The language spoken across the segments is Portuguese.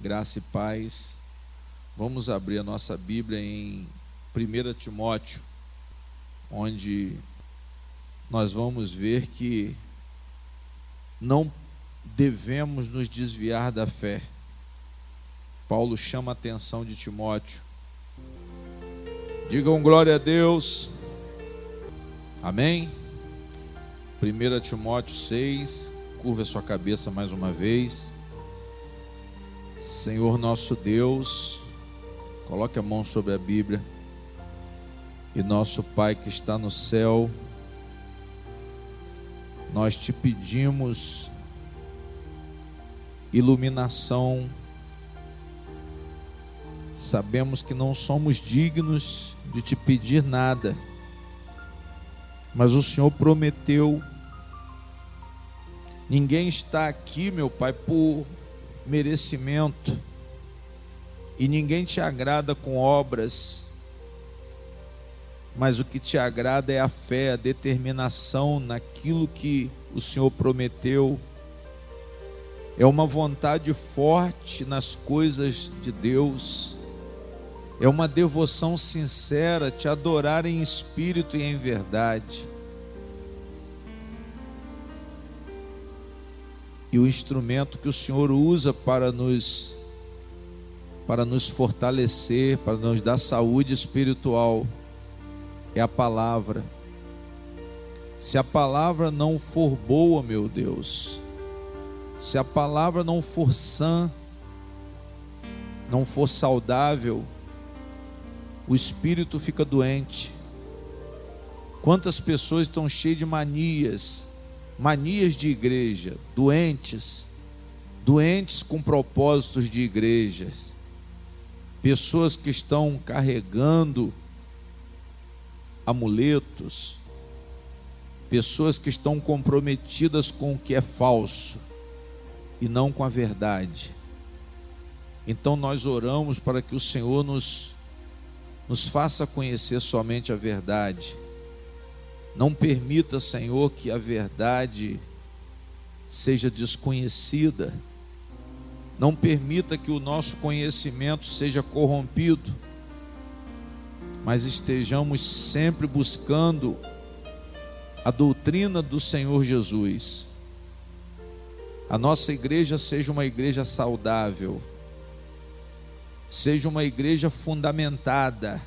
Graça e paz. Vamos abrir a nossa Bíblia em 1 Timóteo, onde nós vamos ver que não devemos nos desviar da fé. Paulo chama a atenção de Timóteo. Digam glória a Deus. Amém? 1 Timóteo 6, curva a sua cabeça mais uma vez. Senhor nosso Deus, coloque a mão sobre a Bíblia. E nosso Pai que está no céu, nós te pedimos iluminação. Sabemos que não somos dignos de te pedir nada, mas o Senhor prometeu. Ninguém está aqui, meu Pai, por merecimento, e ninguém te agrada com obras, mas o que te agrada é a fé, a determinação naquilo que o Senhor prometeu. É uma vontade forte nas coisas de Deus, é uma devoção sincera, te adorar em espírito e em verdade. E o instrumento que o Senhor usa para nos fortalecer, para nos dar saúde espiritual, é a palavra. Se a palavra não for boa, meu Deus, se a palavra não for sã, não for saudável, o espírito fica doente. Quantas pessoas estão cheias de manias de igreja, doentes com propósitos de igreja, pessoas que estão carregando amuletos, pessoas que estão comprometidas com o que é falso e não com a verdade. Então nós oramos para que o Senhor nos faça conhecer somente a verdade. Não permita, Senhor, que a verdade seja desconhecida. Não permita que o nosso conhecimento seja corrompido, mas estejamos sempre buscando a doutrina do Senhor Jesus. A nossa igreja seja uma igreja saudável, seja uma igreja fundamentada,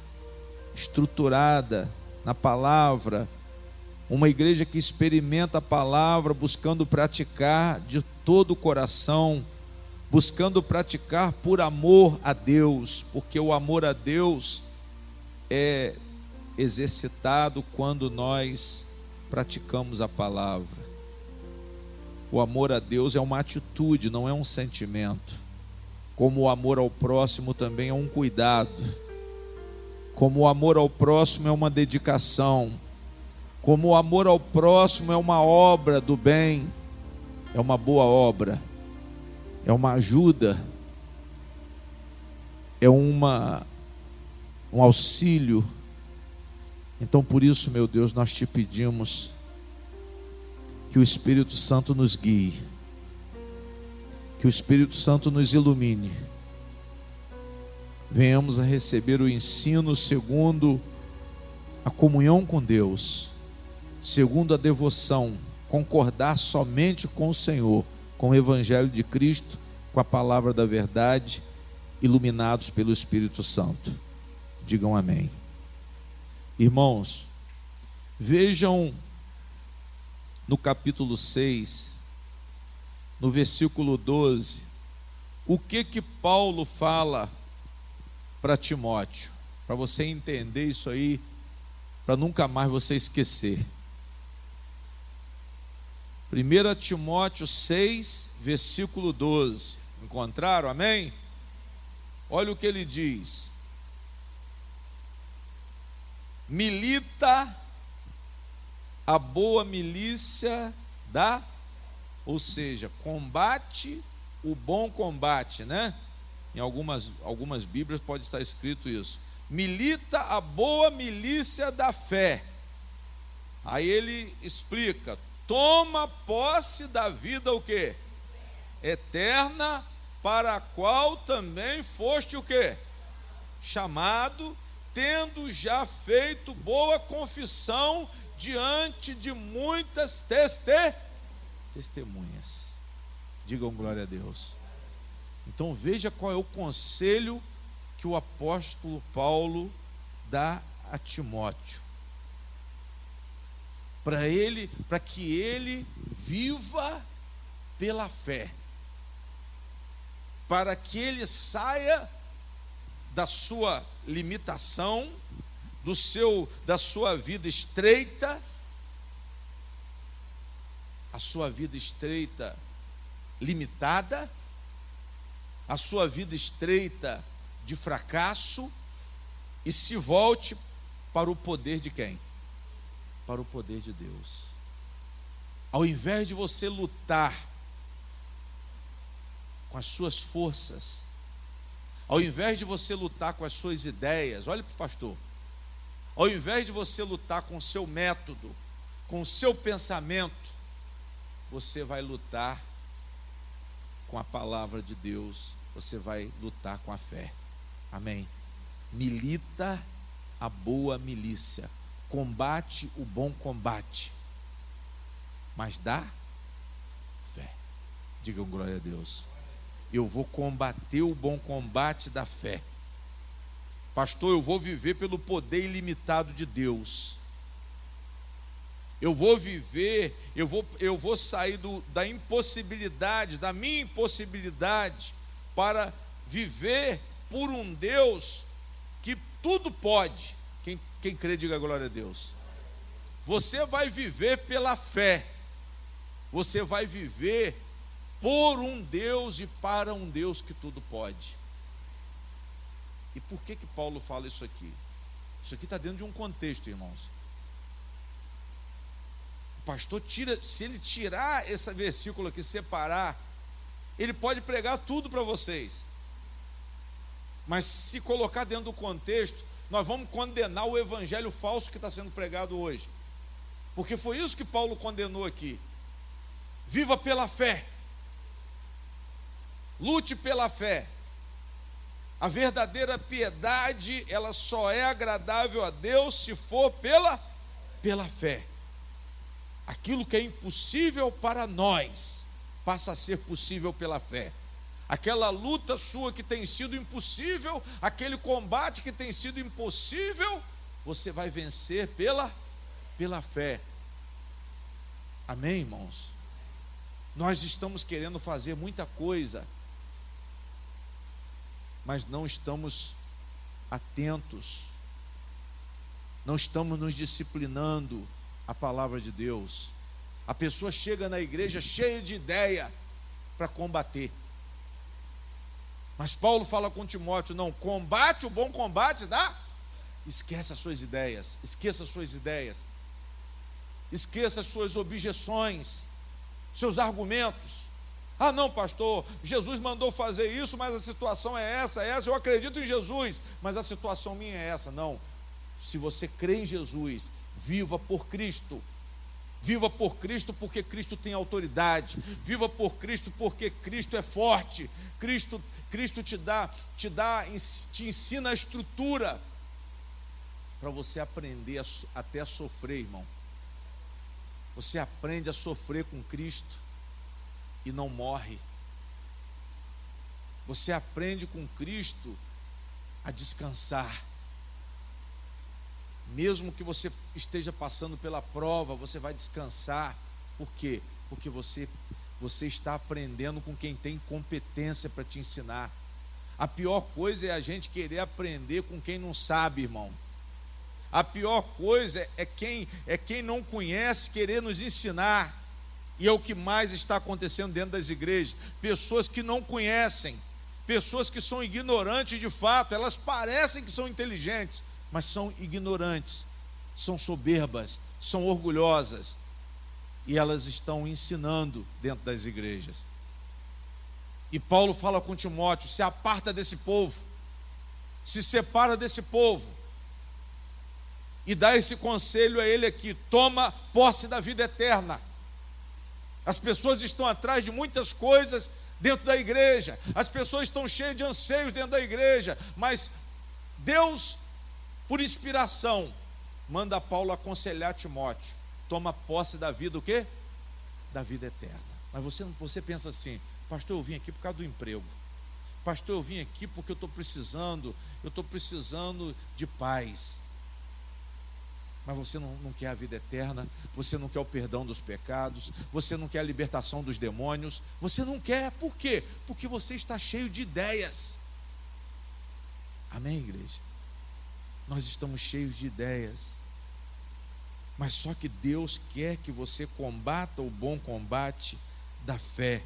estruturada na palavra, uma igreja que experimenta a palavra, buscando praticar de todo o coração, buscando praticar por amor a Deus, porque o amor a Deus é exercitado quando nós praticamos a palavra. O amor a Deus é uma atitude, não é um sentimento. Como o amor ao próximo também é um cuidado. Como o amor ao próximo é uma dedicação. Como o amor ao próximo é uma obra do bem, é uma boa obra, é uma ajuda, é um auxílio. Então por isso, meu Deus, nós te pedimos que o Espírito Santo nos guie, que o Espírito Santo nos ilumine, venhamos a receber o ensino segundo a comunhão com Deus, segundo a devoção, concordar somente com o Senhor, com o Evangelho de Cristo, com a palavra da verdade, iluminados pelo Espírito Santo. Digam amém. Irmãos, vejam no capítulo 6, no versículo 12, o que Paulo fala para Timóteo, para você entender isso aí, para nunca mais você esquecer. 1 Timóteo 6, versículo 12. Encontraram? Amém? Olha o que ele diz: milita a boa milícia ou seja, combate o bom combate, né? Em algumas Bíblias pode estar escrito isso. Milita a boa milícia da fé. Aí ele explica: toma posse da vida o quê? Eterna para a qual também foste o quê? Chamado, tendo já feito boa confissão diante de muitas testemunhas. Digam glória a Deus. Então veja qual é o conselho que o apóstolo Paulo dá a Timóteo. Para que ele viva pela fé. Para que ele saia da sua limitação, da sua vida estreita, a sua vida estreita limitada, a sua vida estreita de fracasso, e se volte para o poder de quem? Para o poder de Deus. Ao invés de você lutar com as suas forças, ao invés de você lutar com as suas ideias, olhe para o pastor, ao invés de você lutar com o seu método, com o seu pensamento, você vai lutar com a palavra de Deus, você vai lutar com a fé. Amém? Milita a boa milícia, combate o bom combate, mas dá fé. Digam glória a Deus. Eu vou combater o bom combate da fé. Pastor, eu vou viver pelo poder ilimitado de Deus. Eu vou viver, eu vou sair da impossibilidade, da minha impossibilidade, para viver por um Deus que tudo pode. Quem crê, diga glória a Deus. Você vai viver pela fé. Você vai viver por um Deus e para um Deus que tudo pode. E por que Paulo fala isso aqui? Isso aqui está dentro de um contexto, irmãos. O pastor se ele tirar esse versículo aqui, separar, ele pode pregar tudo para vocês. Mas se colocar dentro do contexto, nós vamos condenar o evangelho falso que está sendo pregado hoje. Porque foi isso que Paulo condenou aqui. Viva pela fé. Lute pela fé. A verdadeira piedade, ela só é agradável a Deus se for pela fé. Aquilo que é impossível para nós passa a ser possível pela fé. Aquela luta sua que tem sido impossível, aquele combate que tem sido impossível, você vai vencer pela fé. Amém, irmãos? Nós estamos querendo fazer muita coisa, mas não estamos atentos, não estamos nos disciplinando a palavra de Deus. A pessoa chega na igreja cheia de ideia para combater. Mas Paulo fala com Timóteo: não, combate o bom combate esqueça as suas ideias, esqueça as suas ideias, esqueça as suas objeções, seus argumentos. Ah não, pastor, Jesus mandou fazer isso, mas a situação é essa, eu acredito em Jesus, mas a situação minha é essa. Não, se você crê em Jesus, viva por Cristo. Viva por Cristo porque Cristo tem autoridade. Viva por Cristo porque Cristo é forte. Cristo te ensina a estrutura para você aprender até a sofrer, irmão. Você aprende a sofrer com Cristo e não morre. Você aprende com Cristo a descansar. Mesmo que você esteja passando pela prova, você vai descansar. Por quê? Porque você está aprendendo com quem tem competência para te ensinar. A pior coisa é a gente querer aprender com quem não sabe, irmão. A pior coisa é quem não conhece querer nos ensinar. E é o que mais está acontecendo dentro das igrejas. Pessoas que não conhecem, pessoas que são ignorantes de fato. Elas parecem que são inteligentes, mas são ignorantes, são soberbas, são orgulhosas, e elas estão ensinando dentro das igrejas. E Paulo fala com Timóteo: se aparta desse povo, se separa desse povo, e dá esse conselho a ele aqui: toma posse da vida eterna. As pessoas estão atrás de muitas coisas dentro da igreja, as pessoas estão cheias de anseios dentro da igreja, mas Deus, por inspiração, manda Paulo aconselhar Timóteo: toma posse da vida, o quê? Da vida eterna. Mas você pensa assim: pastor, eu vim aqui por causa do emprego, pastor, eu vim aqui porque eu estou precisando de paz. Mas você não quer a vida eterna, você não quer o perdão dos pecados, você não quer a libertação dos demônios, você não quer, por quê? Porque você está cheio de ideias. Amém, igreja? Nós estamos cheios de ideias, mas só que Deus quer que você combata o bom combate da fé.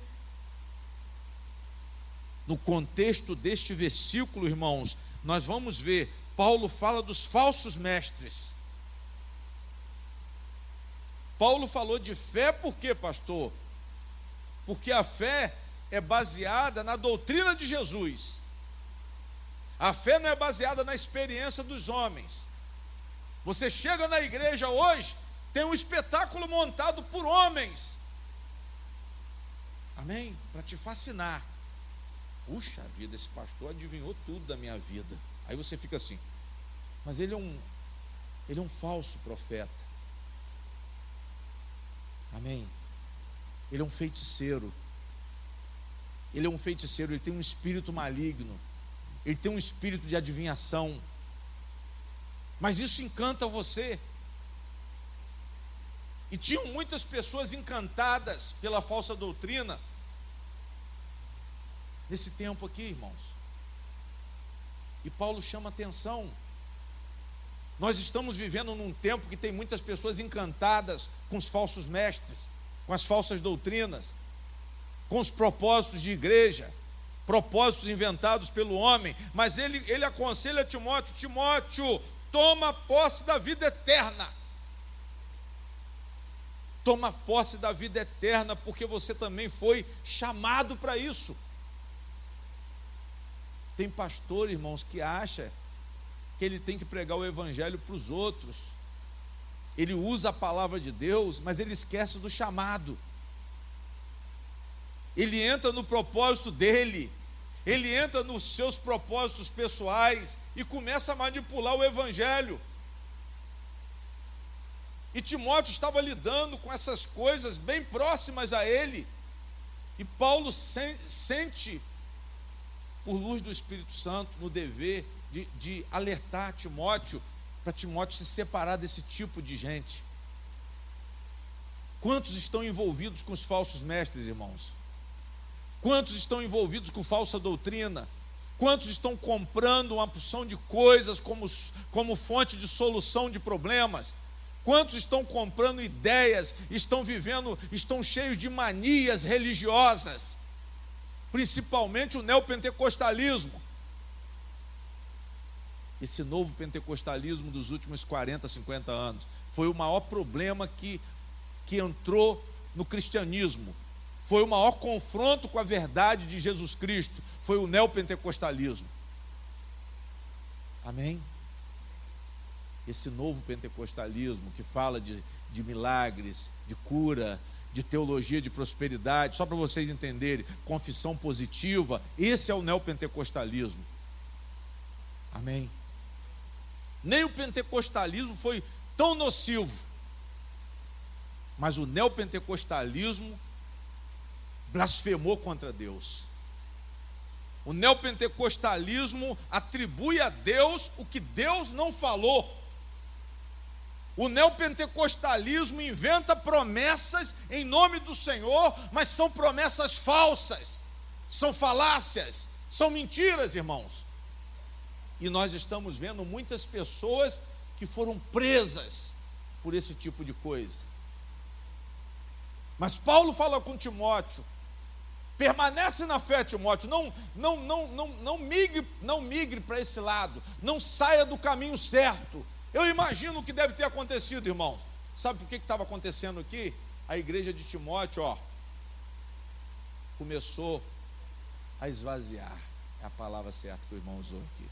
No contexto deste versículo, irmãos, nós vamos ver, Paulo fala dos falsos mestres. Paulo falou de fé por quê, pastor? Porque a fé é baseada na doutrina de Jesus. A fé não é baseada na experiência dos homens. Você chega na igreja hoje, tem um espetáculo montado por homens. Amém? Para te fascinar. Puxa vida, esse pastor adivinhou tudo da minha vida. Aí você fica assim: mas ele é um falso profeta. Amém? Ele é um feiticeiro. Ele tem um espírito maligno. Ele tem um espírito de adivinhação. Mas isso encanta você. E tinham muitas pessoas encantadas pela falsa doutrina nesse tempo aqui, irmãos. E Paulo chama atenção. Nós estamos vivendo num tempo que tem muitas pessoas encantadas com os falsos mestres, com as falsas doutrinas, com os propósitos de igreja, propósitos inventados pelo homem. Mas ele aconselha Timóteo: Timóteo, toma posse da vida eterna. Toma posse da vida eterna, porque você também foi chamado para isso. Tem pastor, irmãos, que acha que ele tem que pregar o evangelho para os outros. Ele usa a palavra de Deus, mas ele esquece do chamado. Ele entra no propósito dele, ele entra nos seus propósitos pessoais e começa a manipular o evangelho. E Timóteo estava lidando com essas coisas bem próximas a ele. E Paulo sente, por luz do Espírito Santo, no dever de alertar Timóteo, para Timóteo se separar desse tipo de gente. Quantos estão envolvidos com os falsos mestres, irmãos? Quantos estão envolvidos com falsa doutrina? Quantos estão comprando uma porção de coisas como fonte de solução de problemas? Quantos estão comprando ideias, estão cheios de manias religiosas? Principalmente o neopentecostalismo. Esse novo pentecostalismo dos últimos 40, 50 anos foi o maior problema que entrou no cristianismo. Foi o maior confronto com a verdade de Jesus Cristo. Foi o neopentecostalismo. Amém? Esse novo pentecostalismo que fala de milagres, de cura, de teologia de prosperidade, só para vocês entenderem, confissão positiva, esse é o neopentecostalismo. Amém? Nem o pentecostalismo foi tão nocivo, mas o neopentecostalismo blasfemou contra Deus. O neopentecostalismo atribui a Deus o que Deus não falou. O neopentecostalismo inventa promessas em nome do Senhor, mas são promessas falsas, são falácias, são mentiras, irmãos. E nós estamos vendo muitas pessoas que foram presas por esse tipo de coisa. Mas Paulo fala com Timóteo: permanece na fé, Timóteo, não migre para esse lado, não saia do caminho certo. Eu imagino o que deve ter acontecido, irmãos. Sabe por que estava acontecendo aqui? A igreja de Timóteo, começou a esvaziar. É a palavra certa que o irmão usou aqui.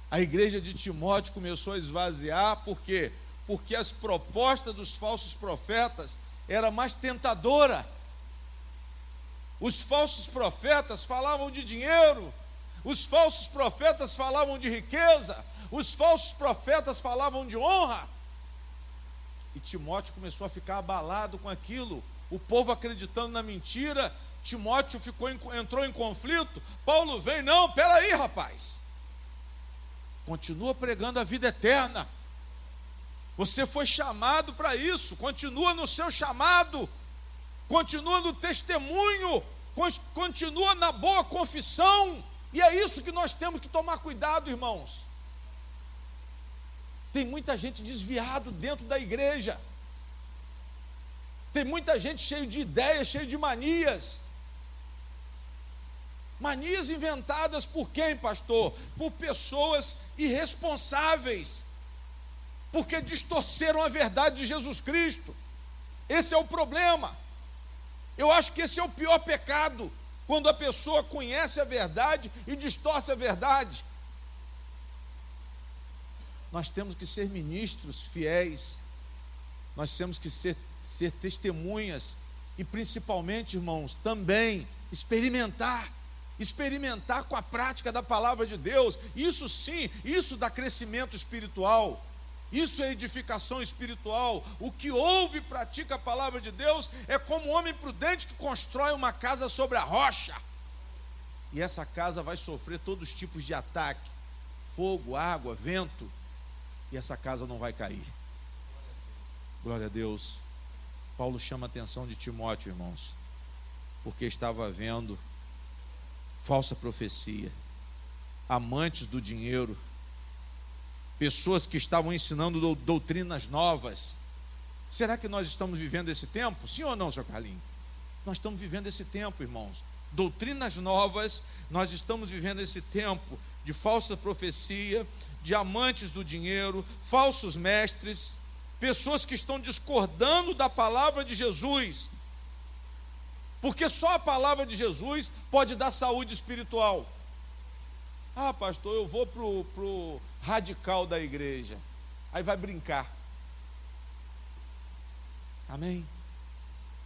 A igreja de Timóteo começou a esvaziar, por quê? Porque as propostas dos falsos profetas eram mais tentadoras. Os falsos profetas falavam de dinheiro, os falsos profetas falavam de riqueza, os falsos profetas falavam de honra. E Timóteo começou a ficar abalado com aquilo, o povo acreditando na mentira. Timóteo entrou em conflito. Paulo vem, não, peraí, rapaz, continua pregando a vida eterna, você foi chamado para isso, continua no seu chamado, continua no testemunho, continua na boa confissão. E é isso que nós temos que tomar cuidado, irmãos. Tem muita gente desviado dentro da igreja, tem muita gente cheio de ideias, cheio de manias. Manias inventadas por quem, pastor? Por pessoas irresponsáveis, porque distorceram a verdade de Jesus Cristo. Esse é o problema. Eu acho que esse é o pior pecado, quando a pessoa conhece a verdade e distorce a verdade. Nós temos que ser ministros fiéis, nós temos que ser testemunhas, e principalmente, irmãos, também experimentar com a prática da palavra de Deus. Isso sim, isso dá crescimento espiritual, isso é edificação espiritual. O que ouve e pratica a palavra de Deus é como um homem prudente que constrói uma casa sobre a rocha, e essa casa vai sofrer todos os tipos de ataque, fogo, água, vento, e essa casa não vai cair. Glória a Deus. Paulo chama a atenção de Timóteo, irmãos, porque estava havendo falsa profecia, amantes do dinheiro, pessoas que estavam ensinando doutrinas novas. Será que nós estamos vivendo esse tempo? Sim ou não, seu Carlinhos? Nós estamos vivendo esse tempo, irmãos. Doutrinas novas, nós estamos vivendo esse tempo de falsa profecia, de amantes do dinheiro, falsos mestres, pessoas que estão discordando da palavra de Jesus, porque só a palavra de Jesus pode dar saúde espiritual. Ah, pastor, eu vou pro radical da igreja, aí vai brincar. Amém?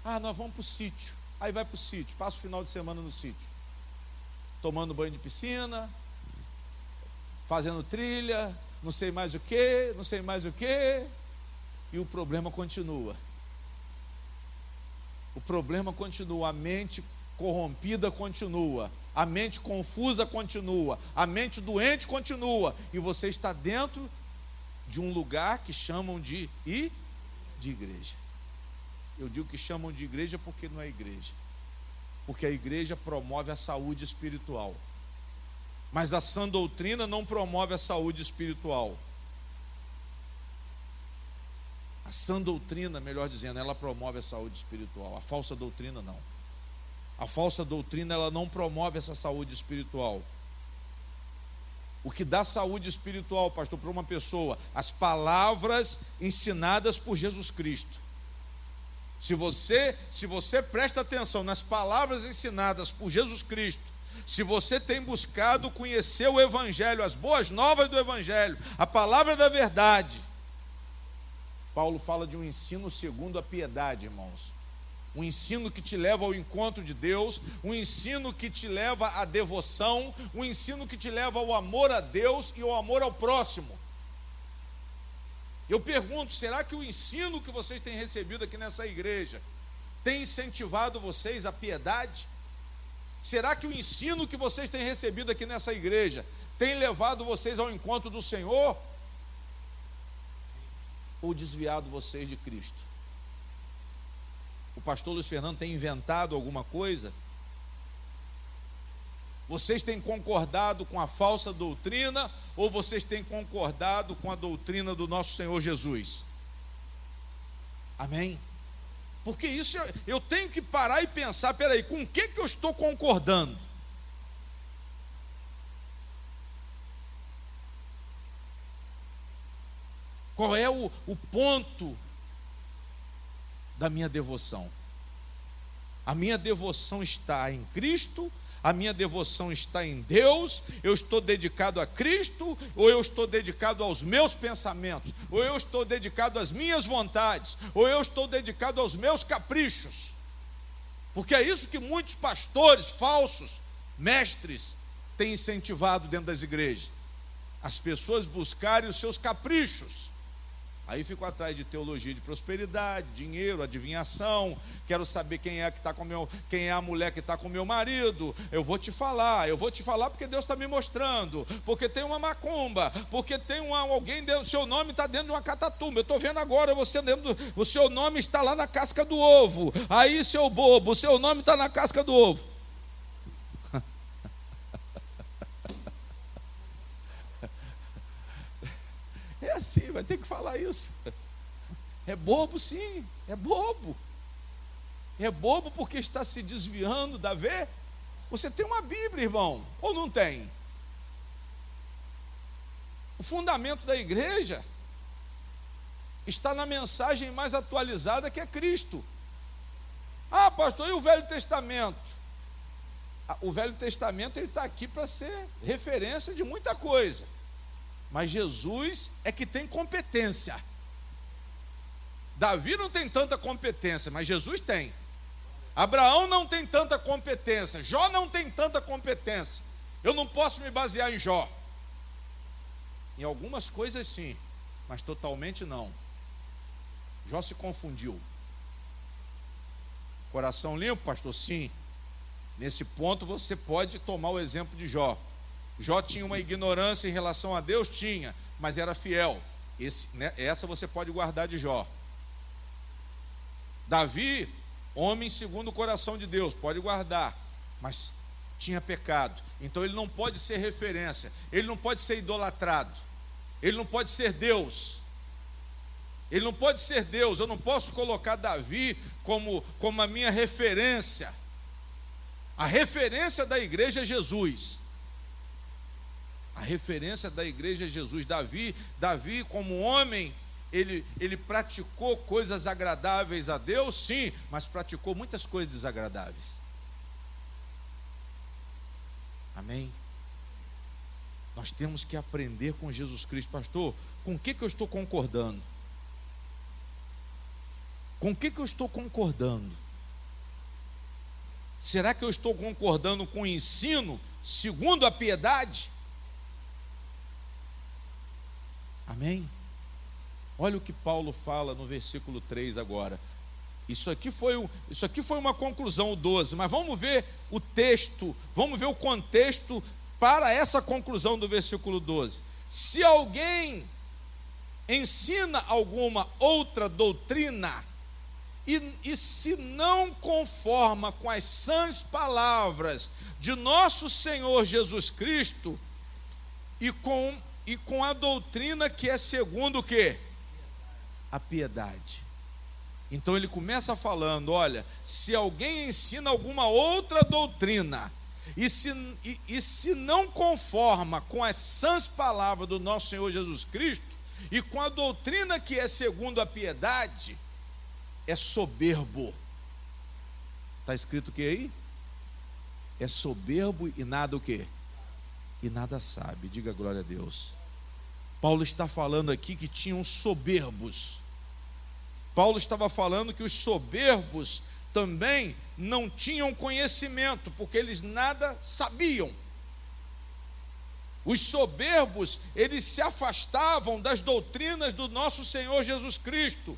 Ah, nós vamos para o sítio, aí vai para o sítio, passa o final de semana no sítio, tomando banho de piscina, fazendo trilha, não sei mais o que, e o problema continua. O problema continua, a mente corrompida continua, a mente confusa continua, a mente doente continua, e você está dentro de um lugar que chamam de igreja. Eu digo que chamam de igreja porque não é igreja, porque a igreja promove a saúde espiritual, mas a sã doutrina não promove a saúde espiritual. A sã doutrina, melhor dizendo, ela promove a saúde espiritual. A falsa doutrina não. A falsa doutrina, ela não promove essa saúde espiritual. O que dá saúde espiritual, pastor, para uma pessoa? As palavras ensinadas por Jesus Cristo. Se você presta atenção nas palavras ensinadas por Jesus Cristo, se você tem buscado conhecer o Evangelho, as boas novas do Evangelho, a palavra da verdade, Paulo fala de um ensino segundo a piedade, irmãos. Um ensino que te leva ao encontro de Deus, um ensino que te leva à devoção, um ensino que te leva ao amor a Deus e ao amor ao próximo. Eu pergunto, será que o ensino que vocês têm recebido aqui nessa igreja tem incentivado vocês à piedade? Será que o ensino que vocês têm recebido aqui nessa igreja tem levado vocês ao encontro do Senhor? Ou desviado vocês de Cristo? O pastor Luiz Fernando tem inventado alguma coisa? Vocês têm concordado com a falsa doutrina, ou vocês têm concordado com a doutrina do nosso Senhor Jesus? Amém? Porque isso eu tenho que parar e pensar, peraí, com o que eu estou concordando? Qual é o ponto da minha devoção? A minha devoção está em Cristo? A minha devoção está em Deus? Eu estou dedicado a Cristo? Ou eu estou dedicado aos meus pensamentos? Ou eu estou dedicado às minhas vontades? Ou eu estou dedicado aos meus caprichos? Porque é isso que muitos pastores falsos, mestres, têm incentivado dentro das igrejas. As pessoas buscarem os seus caprichos. Aí ficam atrás de teologia de prosperidade, dinheiro, adivinhação. Quero saber quem é quem é a mulher que está com meu marido. Eu vou te falar porque Deus está me mostrando. Porque tem uma macumba, porque tem alguém dentro, o seu nome está dentro de uma catatumba. Eu estou vendo agora o seu nome está lá na casca do ovo. Aí, seu bobo, o seu nome está na casca do ovo. É assim, vai ter que falar isso. É bobo, sim, é bobo. É bobo porque está se desviando da ver. Você tem uma Bíblia, irmão, ou não tem? O fundamento da igreja está na mensagem mais atualizada, que é Cristo. Ah, pastor, e o Velho Testamento? O Velho Testamento ele está aqui para ser referência de muita coisa. Mas Jesus é que tem competência. Davi não tem tanta competência, mas Jesus tem. Abraão não tem tanta competência. Jó não tem tanta competência. Eu não posso me basear em Jó. Em algumas coisas sim, mas totalmente não. Jó se confundiu. Coração limpo, pastor? Sim. Nesse ponto você pode tomar o exemplo de Jó. Jó tinha uma ignorância em relação a Deus? Tinha, mas era fiel. Essa você pode guardar de Jó. Davi, homem segundo o coração de Deus, pode guardar, mas tinha pecado. Então ele não pode ser referência, ele não pode ser idolatrado, ele não pode ser Deus. Ele não pode ser Deus. Eu não posso colocar Davi como a minha referência. A referência da igreja é Jesus. A referência da igreja é Jesus. Davi como homem, ele praticou coisas agradáveis a Deus, sim, mas praticou muitas coisas desagradáveis. Amém? Nós temos que aprender com Jesus Cristo. Pastor, com o que eu estou concordando? Com o que eu estou concordando? Será que eu estou concordando com o ensino segundo a piedade? Amém? Olha o que Paulo fala no versículo 3 agora. Isso aqui foi uma conclusão, o 12, mas vamos ver o texto, vamos ver o contexto para essa conclusão do versículo 12. Se alguém ensina alguma outra doutrina e se não conforma com as sãs palavras de nosso Senhor Jesus Cristo e com a doutrina que é segundo o quê? A piedade. Então ele começa falando, olha, se alguém ensina alguma outra doutrina e se não conforma com as sãs palavras do nosso Senhor Jesus Cristo e com a doutrina que é segundo a piedade, é soberbo. Está escrito o que aí? É soberbo e nada o quê? E nada sabe. Diga glória a Deus. Paulo está falando aqui que tinham soberbos. Paulo estava falando que os soberbos também não tinham conhecimento, porque eles nada sabiam. Os soberbos, eles se afastavam das doutrinas do nosso Senhor Jesus Cristo.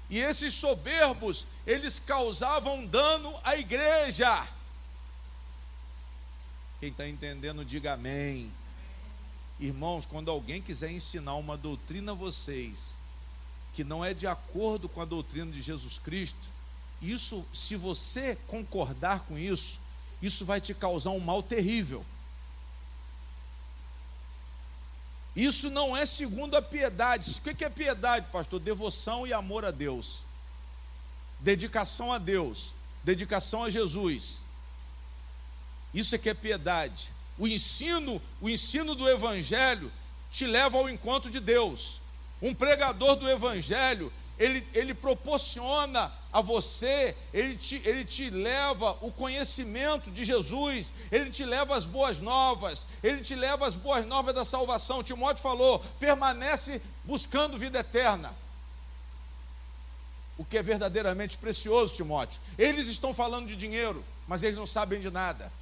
E esses soberbos, eles causavam dano à igreja. Quem está entendendo, diga amém. Irmãos, quando alguém quiser ensinar uma doutrina a vocês, que não é de acordo com a doutrina de Jesus Cristo, isso, se você concordar com isso, isso vai te causar um mal terrível. Isso não é segundo a piedade. O que é piedade, pastor? Devoção e amor a Deus, dedicação a Deus, dedicação a Jesus. Isso é que é piedade. O ensino do Evangelho te leva ao encontro de Deus. Um pregador do Evangelho, ele proporciona a você, ele te leva o conhecimento de Jesus, ele te leva as boas novas, ele te leva as boas novas da salvação. Timóteo falou, permanece buscando vida eterna. o que é verdadeiramente precioso, Timóteo. Eles estão falando de dinheiro, mas eles não sabem de nada.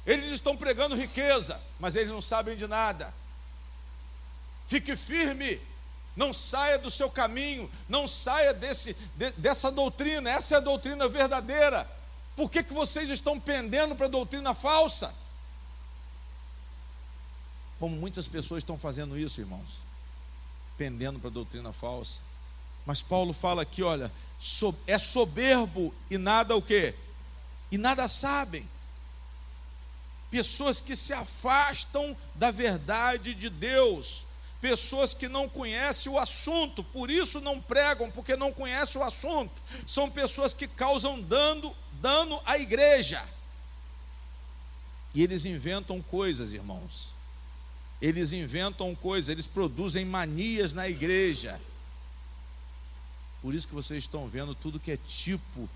Eles estão pregando riqueza, mas eles não sabem de nada. Fique firme, não saia do seu caminho, não saia dessa doutrina. Essa é a doutrina verdadeira. Por que vocês estão pendendo para a doutrina falsa? Como muitas pessoas estão fazendo isso, irmãos, pendendo para a doutrina falsa. Mas Paulo fala aqui, olha, é soberbo e nada o quê? E nada sabem. Pessoas que se afastam da verdade de Deus, pessoas que não conhecem o assunto, por isso não pregam, porque não conhecem o assunto. São pessoas que causam dano à igreja. E eles inventam coisas, irmãos. Eles inventam coisas, eles produzem manias na igreja. Por isso que vocês estão vendo tudo que é tipo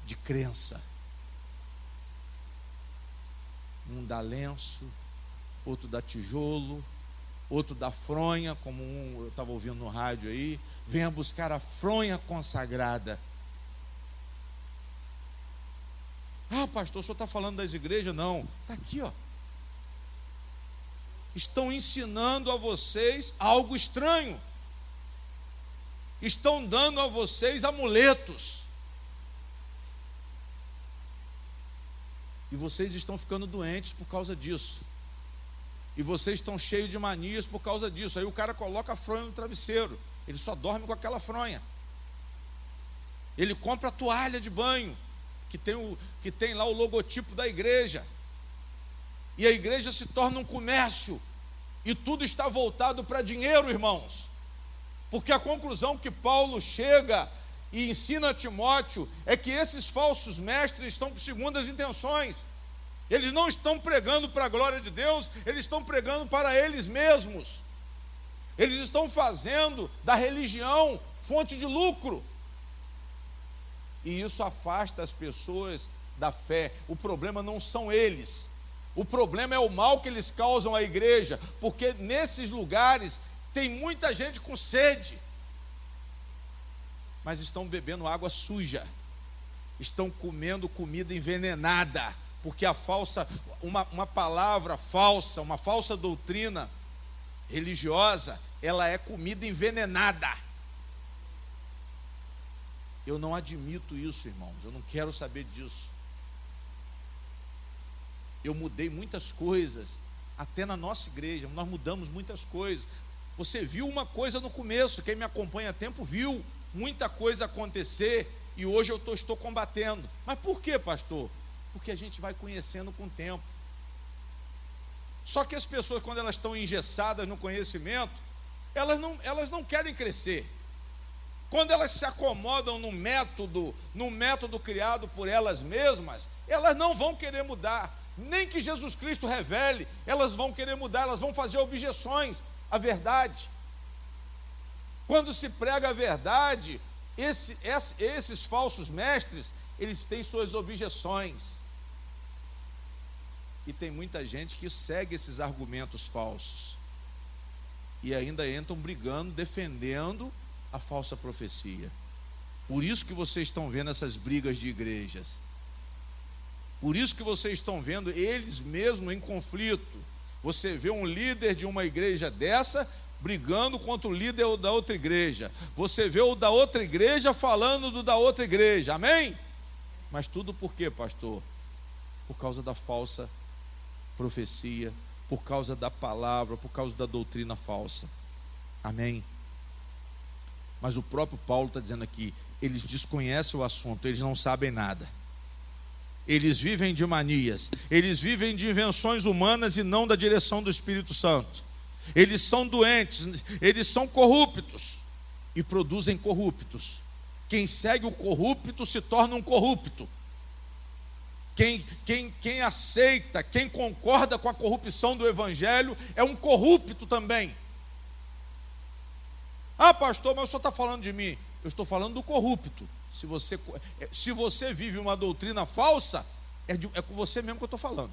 de crença. Um dá lenço, outro dá tijolo, outro dá fronha, como eu estava ouvindo no rádio aí, venha buscar a fronha consagrada. Ah, pastor, o senhor está falando das igrejas? Não, está aqui, ó. Estão ensinando a vocês algo estranho. Estão dando a vocês amuletos. E vocês estão ficando doentes por causa disso. E vocês estão cheios de manias por causa disso. Aí o cara coloca a fronha no travesseiro. Ele só dorme com aquela fronha. Ele compra a toalha de banho, que tem lá o logotipo da igreja. E a igreja se torna um comércio. E tudo está voltado para dinheiro, irmãos. Porque a conclusão que Paulo chega e ensina a Timóteo é que esses falsos mestres estão com segundas intenções. Eles não estão pregando para a glória de Deus, eles estão pregando para eles mesmos. Eles estão fazendo da religião fonte de lucro. E isso afasta as pessoas da fé. O problema não são eles. O problema é o mal que eles causam à igreja, porque nesses lugares tem muita gente com sede, mas estão bebendo água suja, estão comendo comida envenenada, porque uma palavra falsa, uma falsa doutrina religiosa, ela é comida envenenada. Eu não admito isso, irmãos, eu não quero saber disso. Eu mudei muitas coisas, até na nossa igreja, nós mudamos muitas coisas. Você viu uma coisa no começo, quem me acompanha há tempo viu muita coisa acontecer, e hoje eu estou combatendo. Mas por quê, pastor? Porque a gente vai conhecendo com o tempo. Só que as pessoas, quando elas estão engessadas no conhecimento, elas não querem crescer. Quando elas se acomodam no método criado por elas mesmas, elas não vão querer mudar. Nem que Jesus Cristo revele, elas vão querer mudar, elas vão fazer objeções à verdade. Quando se prega a verdade, esses falsos mestres, eles têm suas objeções. E tem muita gente que segue esses argumentos falsos. E ainda entram brigando, defendendo a falsa profecia. Por isso que vocês estão vendo essas brigas de igrejas. Por isso que vocês estão vendo eles mesmos em conflito. Você vê um líder de uma igreja dessa brigando contra o líder da outra igreja. Você vê o da outra igreja falando do da outra igreja. Amém? Mas tudo por quê, pastor? Por causa da falsa profecia, por causa da palavra, por causa da doutrina falsa. Amém? Mas o próprio Paulo está dizendo aqui, eles desconhecem o assunto, eles não sabem nada. Eles vivem de manias, eles vivem de invenções humanas e não da direção do Espírito Santo. Eles são doentes, eles são corruptos e produzem corruptos. Quem segue o corrupto se torna um corrupto. Quem aceita, quem concorda com a corrupção do Evangelho é um corrupto também. Ah, pastor, mas o senhor está falando de mim. Eu estou falando do corrupto. Se você vive uma doutrina falsa, é com você mesmo que eu estou falando.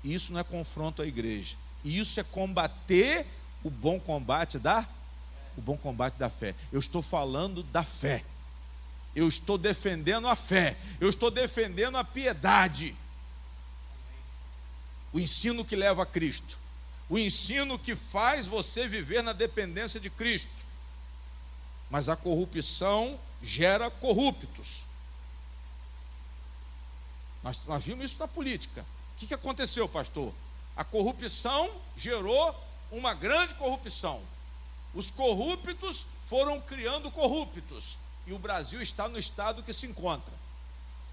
E isso não é confronto à igreja. E isso é combater o bom combate da O bom combate da fé. Eu estou falando da fé. Eu estou defendendo a fé. Eu estou defendendo a piedade. O ensino que leva a Cristo. O ensino que faz você viver na dependência de Cristo. Mas a corrupção gera corruptos. Nós vimos isso na política. O que aconteceu, pastor? A corrupção gerou uma grande corrupção. Os corruptos foram criando corruptos. E o Brasil está no estado que se encontra.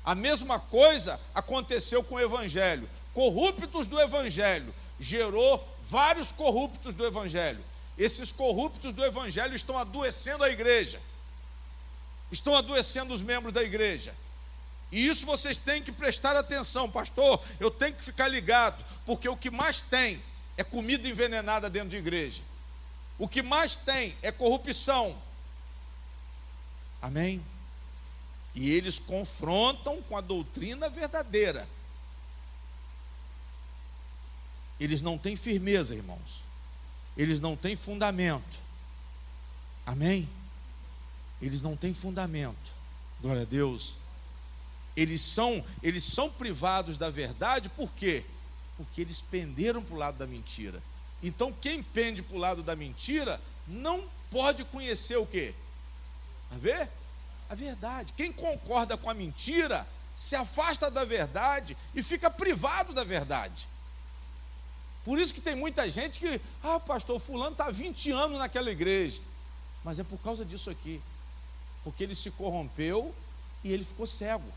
A mesma coisa aconteceu com o Evangelho. Corruptos do Evangelho gerou vários corruptos do Evangelho. Esses corruptos do Evangelho estão adoecendo a igreja. Estão adoecendo os membros da igreja. E isso vocês têm que prestar atenção, pastor. Eu tenho que ficar ligado, porque o que mais tem é comida envenenada dentro de igreja. O que mais tem é corrupção. Amém? E eles confrontam com a doutrina verdadeira. Eles não têm firmeza, irmãos. Eles não têm fundamento. Amém? Eles não têm fundamento. Glória a Deus. Eles são privados da verdade, por quê? Porque eles penderam para o lado da mentira. Então quem pende para o lado da mentira não pode conhecer o quê? A ver? A verdade. Quem concorda com a mentira se afasta da verdade e fica privado da verdade. Por isso que tem muita gente que, pastor, fulano está há 20 anos naquela igreja. Mas é por causa disso aqui. Porque ele se corrompeu e ele ficou cego.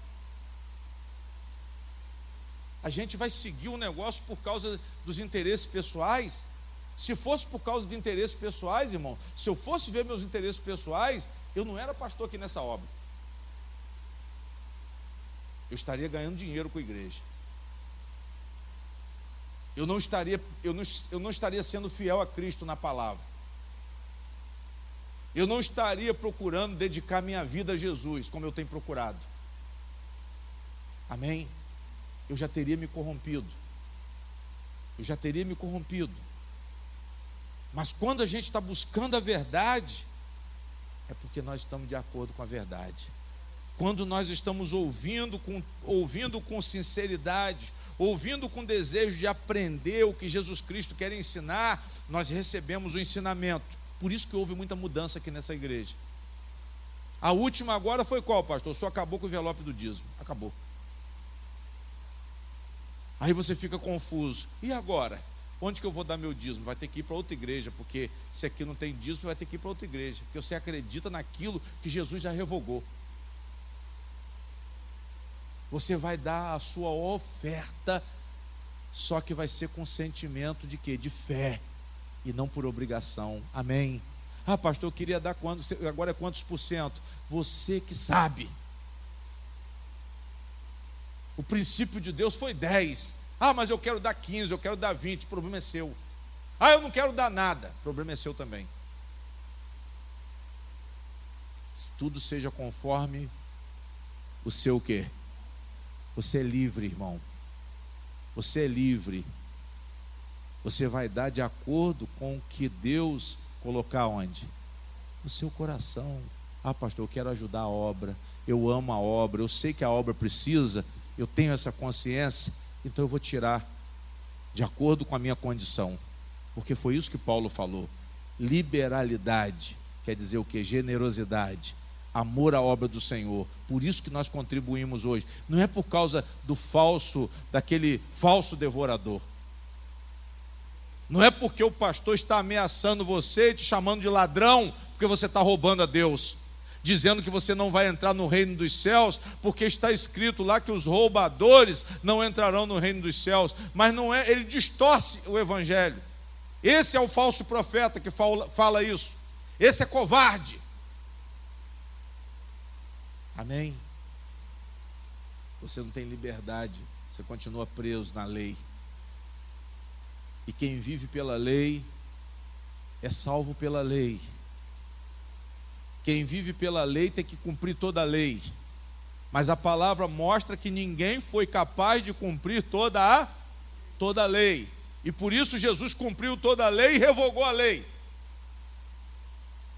A gente vai seguir o negócio por causa dos interesses pessoais. Se fosse por causa de interesses pessoais, irmão, se eu fosse ver meus interesses pessoais, eu não era pastor aqui nessa obra. Eu estaria ganhando dinheiro com a igreja. Eu não estaria sendo fiel a Cristo na palavra. Eu não estaria procurando dedicar minha vida a Jesus, como eu tenho procurado. Amém? Eu já teria me corrompido. Mas quando a gente está buscando a verdade, é porque nós estamos de acordo com a verdade. Quando nós estamos ouvindo com sinceridade, ouvindo com desejo de aprender o que Jesus Cristo quer ensinar, nós recebemos o ensinamento. Por isso que houve muita mudança aqui nessa igreja. A última agora foi qual, pastor? O senhor acabou com o envelope do dízimo. Acabou. Aí você fica confuso. E agora? Onde que eu vou dar meu dízimo? Vai ter que ir para outra igreja, porque se aqui não tem dízimo, vai ter que ir para outra igreja. Porque você acredita naquilo que Jesus já revogou. Você vai dar a sua oferta, só que vai ser com sentimento de quê? De fé, e não por obrigação. Amém? Pastor, eu queria dar quanto? Agora é quantos por cento? Você que sabe. O princípio de Deus foi 10. Mas eu quero dar 15, eu quero dar 20. O problema é seu. Eu não quero dar nada. O problema é seu também. Tudo seja conforme o seu quê? Você é livre, irmão. Você é livre. Você vai dar de acordo com o que Deus colocar onde? No seu coração. Pastor, eu quero ajudar a obra. Eu amo a obra. Eu sei que a obra precisa. Eu tenho essa consciência. Então eu vou tirar de acordo com a minha condição. Porque foi isso que Paulo falou. Liberalidade quer dizer o quê? Generosidade. Amor à obra do Senhor. Por isso que nós contribuímos hoje. Não é por causa daquele falso devorador. Não é porque o pastor está ameaçando você e te chamando de ladrão, porque você está roubando a Deus, dizendo que você não vai entrar no reino dos céus, porque está escrito lá que os roubadores não entrarão no reino dos céus. Mas não é, ele distorce o evangelho. Esse é o falso profeta que fala isso. Esse é covarde. Amém? Você não tem liberdade, você continua preso na lei. E quem vive pela lei é salvo pela lei. Quem vive pela lei tem que cumprir toda a lei. Mas a palavra mostra que ninguém foi capaz de cumprir toda a lei. E por isso Jesus cumpriu toda a lei e revogou a lei.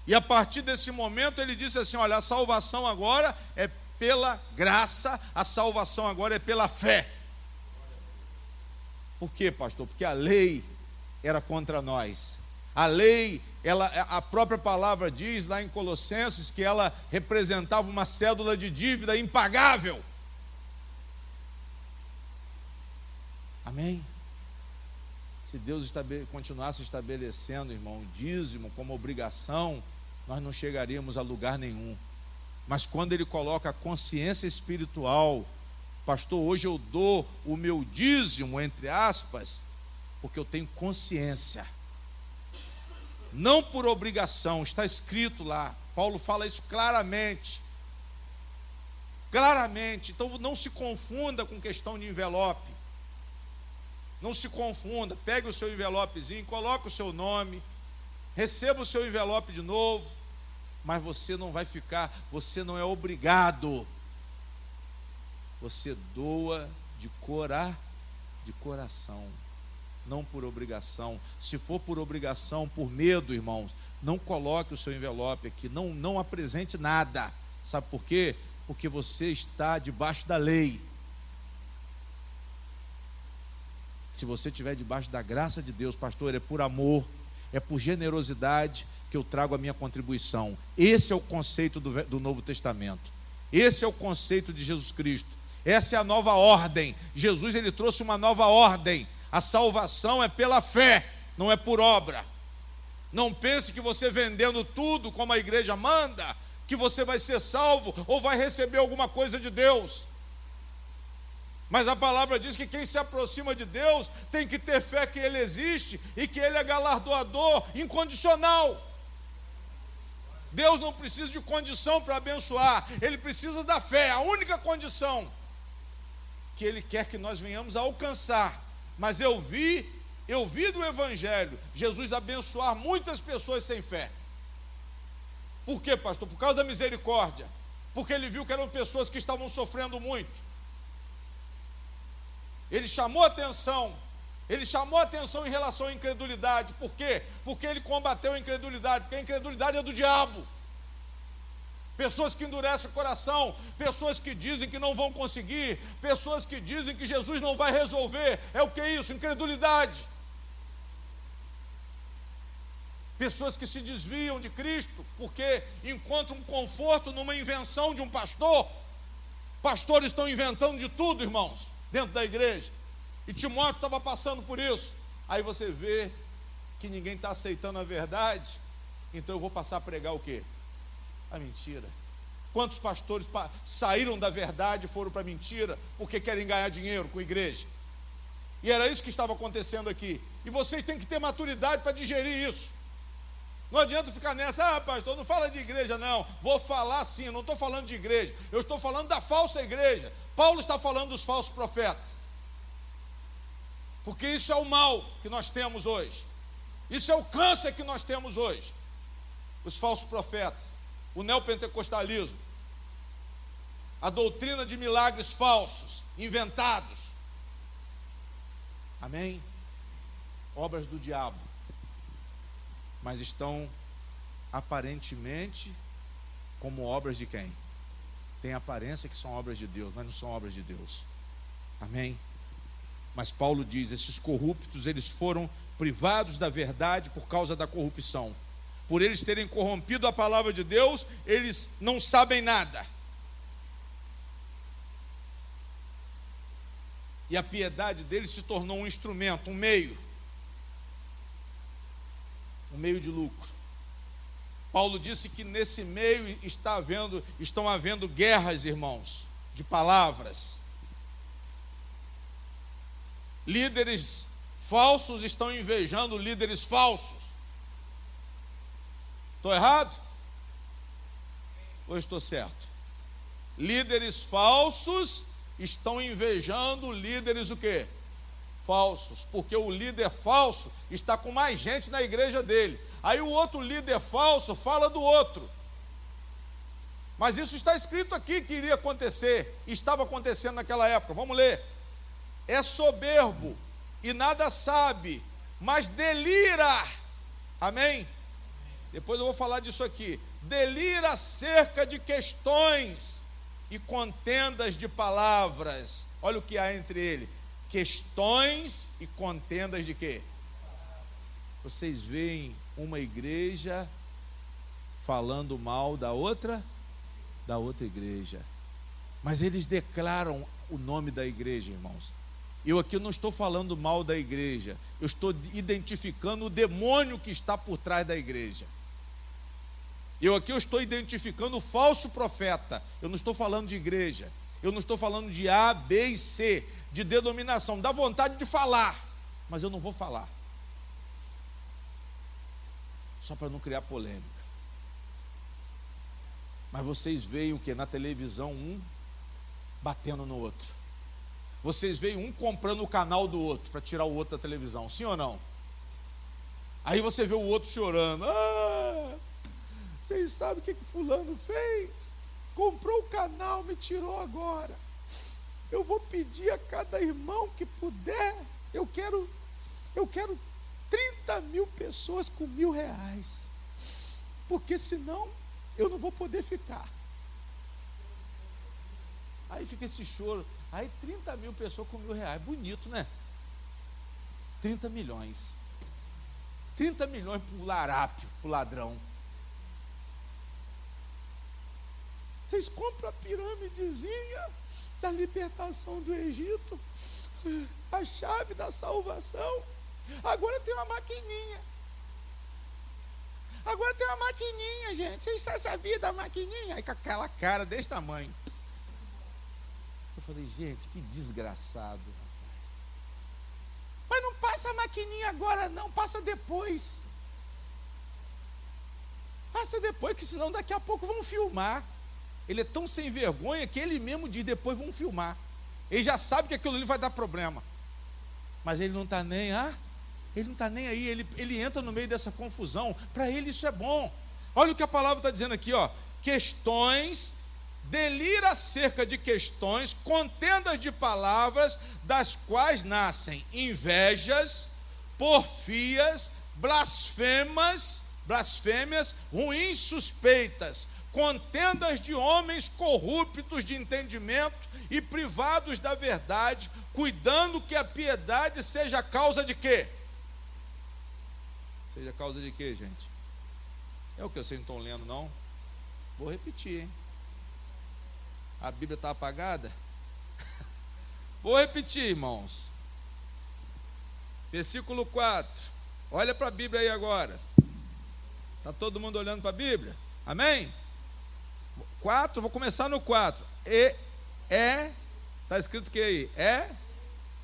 E a partir desse momento ele disse assim: olha, a salvação agora é pela graça, a salvação agora é pela fé. Por quê, pastor? Porque a lei era contra nós. A lei, a própria palavra diz lá em Colossenses que ela representava uma cédula de dívida impagável. Amém? Se Deus continuasse estabelecendo, irmão, o dízimo como obrigação, nós não chegaríamos a lugar nenhum. Mas quando Ele coloca a consciência espiritual, pastor, hoje eu dou o meu dízimo, entre aspas, porque eu tenho consciência, não por obrigação. Está escrito lá, Paulo fala isso claramente, então não se confunda com questão de envelope, não se confunda. Pegue o seu envelopezinho, coloque o seu nome, receba o seu envelope de novo, mas você não vai ficar, você não é obrigado, você doa de coração, não por obrigação. Se for por obrigação, por medo, irmãos, não coloque o seu envelope aqui, não apresente nada. Sabe por quê? Porque você está debaixo da lei. Se você estiver debaixo da graça de Deus, pastor, é por amor, é por generosidade que eu trago a minha contribuição. Esse é o conceito do Novo Testamento. Esse é o conceito de Jesus Cristo. Essa é a nova ordem. Jesus, ele trouxe uma nova ordem. A salvação é pela fé, não é por obra. Não pense que você vendendo tudo como a igreja manda, que você vai ser salvo ou vai receber alguma coisa de Deus. Mas a palavra diz que quem se aproxima de Deus tem que ter fé que Ele existe e que Ele é galardoador incondicional. Deus não precisa de condição para abençoar, Ele precisa da fé, a única condição que Ele quer que nós venhamos a alcançar. Mas eu vi do Evangelho Jesus abençoar muitas pessoas sem fé. Por quê, pastor? Por causa da misericórdia, porque Ele viu que eram pessoas que estavam sofrendo muito. Ele chamou atenção em relação à incredulidade. Por quê? Porque Ele combateu a incredulidade, porque a incredulidade é do diabo. Pessoas que endurecem o coração, pessoas que dizem que não vão conseguir, pessoas que dizem que Jesus não vai resolver. É o que é isso? Incredulidade. Pessoas que se desviam de Cristo porque encontram um conforto numa invenção de um pastor. Pastores estão inventando de tudo, irmãos, dentro da igreja. E Timóteo estava passando por isso. Aí você vê que ninguém está aceitando a verdade, então eu vou passar a pregar o quê? A mentira. Quantos pastores saíram da verdade e foram para a mentira porque querem ganhar dinheiro com a igreja? E era isso que estava acontecendo aqui. E vocês têm que ter maturidade para digerir isso. Não adianta ficar nessa: pastor, não fala de igreja não. Vou falar sim, eu não estou falando de igreja, eu estou falando da falsa igreja. Paulo está falando dos falsos profetas, porque isso é o mal que nós temos hoje, isso é o câncer que nós temos hoje. Os falsos profetas, o neopentecostalismo, a doutrina de milagres falsos, inventados. Amém? Obras do diabo, mas estão aparentemente como obras de quem? Tem aparência que são obras de Deus, mas não são obras de Deus. Amém? Mas Paulo diz: esses corruptos, eles foram privados da verdade por causa da corrupção. Por eles terem corrompido a palavra de Deus, eles não sabem nada. E a piedade deles se tornou um instrumento, um meio de lucro. Paulo disse que nesse meio estão havendo guerras, irmãos, de palavras. Líderes falsos estão invejando líderes falsos. Estou errado? Ou estou certo? Líderes falsos estão invejando líderes o quê? Falsos, porque o líder falso está com mais gente na igreja dele. Aí o outro líder falso fala do outro. Mas isso está escrito aqui que iria acontecer, estava acontecendo naquela época. Vamos ler. É soberbo e nada sabe, mas delira. Amém? Depois eu vou falar disso aqui. Delira acerca de questões e contendas de palavras. Olha o que há entre ele. Questões e contendas de quê? Vocês veem uma igreja falando mal da outra igreja. Mas eles declaram o nome da igreja, irmãos. Eu aqui não estou falando mal da igreja. Eu estou identificando o demônio que está por trás da igreja. Eu estou identificando o falso profeta. Eu não estou falando de igreja. Eu não estou falando de A, B e C, de denominação. Dá vontade de falar, mas eu não vou falar. Só para não criar polêmica. Mas vocês veem o que? Na televisão, um batendo no outro. Vocês veem um comprando o canal do outro para tirar o outro da televisão. Sim ou não? Aí você vê o outro chorando. Vocês sabem o que fulano fez? Comprou o canal, me tirou agora. Eu vou pedir a cada irmão que puder. Eu quero 30 mil pessoas com R$1.000. Porque senão eu não vou poder ficar. Aí fica esse choro. Aí 30 mil pessoas com R$1.000. Bonito, né? 30 milhões. 30 milhões para o larápio, para o ladrão. Vocês compram a pirâmidezinha da libertação do Egito, a chave da salvação. Agora tem uma maquininha. Gente. Vocês sabiam da maquininha? Aí com aquela cara desse tamanho. Eu falei, gente, que desgraçado. Mas não passa a maquininha agora não, passa depois. Passa depois, que senão daqui a pouco vão filmar. Ele é tão sem vergonha que ele mesmo diz, depois vão filmar. Ele já sabe que aquilo ali vai dar problema. Mas ele não está nem, ele não está nem aí, ele entra no meio dessa confusão. Para ele isso é bom. Olha o que a palavra está dizendo aqui, questões, delira acerca de questões, contendas de palavras, das quais nascem invejas, porfias, blasfêmias, ruins suspeitas, contendas de homens corruptos de entendimento e privados da verdade, cuidando que a piedade seja causa de quê? Seja causa de quê, gente? É o que vocês não estão lendo, não? Vou repetir, hein? A Bíblia está apagada? Vou repetir, irmãos. Versículo 4. Olha para a Bíblia aí agora. Está todo mundo olhando para a Bíblia? Amém? 4, vou começar no 4. Está escrito o que aí? É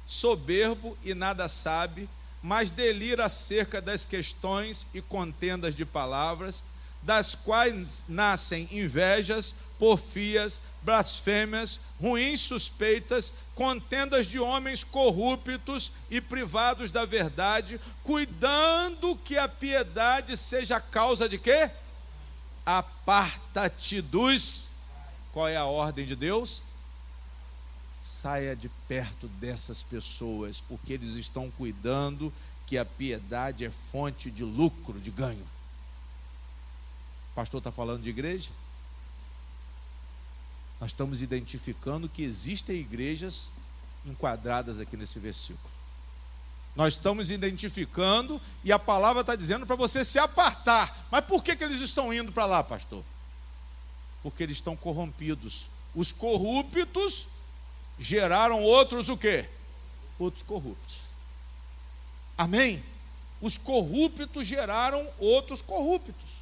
soberbo e nada sabe, mas delira acerca das questões e contendas de palavras, das quais nascem invejas, porfias, blasfêmias, ruins suspeitas, contendas de homens corruptos e privados da verdade, cuidando que a piedade seja causa de quê? Aparta-te dos... Qual é a ordem de Deus? Saia de perto dessas pessoas, porque eles estão cuidando que a piedade é fonte de lucro, de ganho. O pastor está falando de igreja? Nós estamos identificando que existem igrejas enquadradas aqui nesse versículo. Nós estamos identificando e a palavra está dizendo para você se apartar. Mas por que eles estão indo para lá, pastor? Porque eles estão corrompidos. Os corruptos geraram outros o quê? Outros corruptos. Amém? Os corruptos geraram outros corruptos.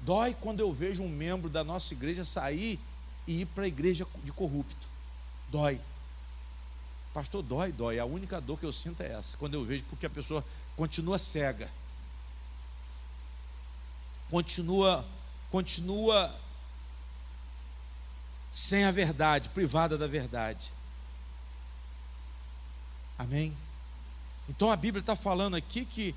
Dói quando eu vejo um membro da nossa igreja sair e ir para a igreja de corrupto. Dói. Pastor, dói. A única dor que eu sinto é essa. Quando eu vejo, porque a pessoa continua cega. Continua sem a verdade, privada da verdade. Amém? Então a Bíblia está falando aqui que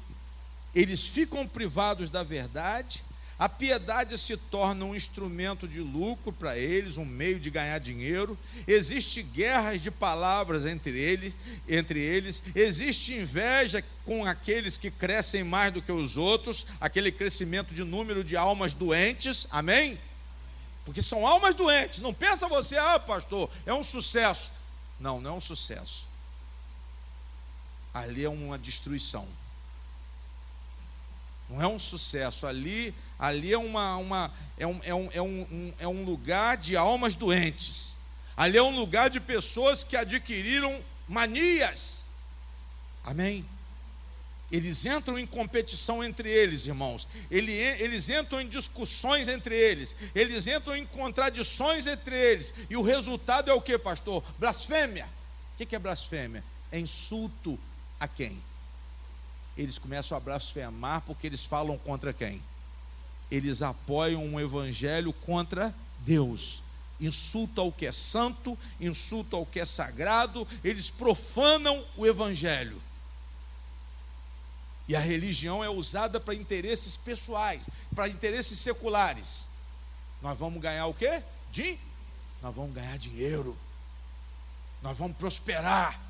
eles ficam privados da verdade, A piedade se torna um instrumento de lucro para eles, um meio de ganhar dinheiro. Existe guerras de palavras entre eles. Existe inveja com aqueles que crescem mais do que os outros, aquele crescimento de número de almas doentes. Amém? Porque são almas doentes. Não pensa você, pastor, é um sucesso. Não, não é um sucesso. Ali é uma destruição. Não é um sucesso, ali é um lugar de almas doentes. Ali é um lugar de pessoas que adquiriram manias. Amém? Eles entram em competição entre eles, irmãos. Eles entram em discussões entre eles. Eles entram em contradições entre eles. E o resultado é o que, pastor? Blasfêmia. O que é blasfêmia? É insulto a quem? Eles começam a blasfemar porque eles falam contra quem? Eles apoiam um evangelho contra Deus. Insulta o que é santo, insulta o que é sagrado, eles profanam o evangelho. E a religião é usada para interesses pessoais, para interesses seculares. Nós vamos ganhar o quê? Nós vamos ganhar dinheiro. Nós vamos prosperar.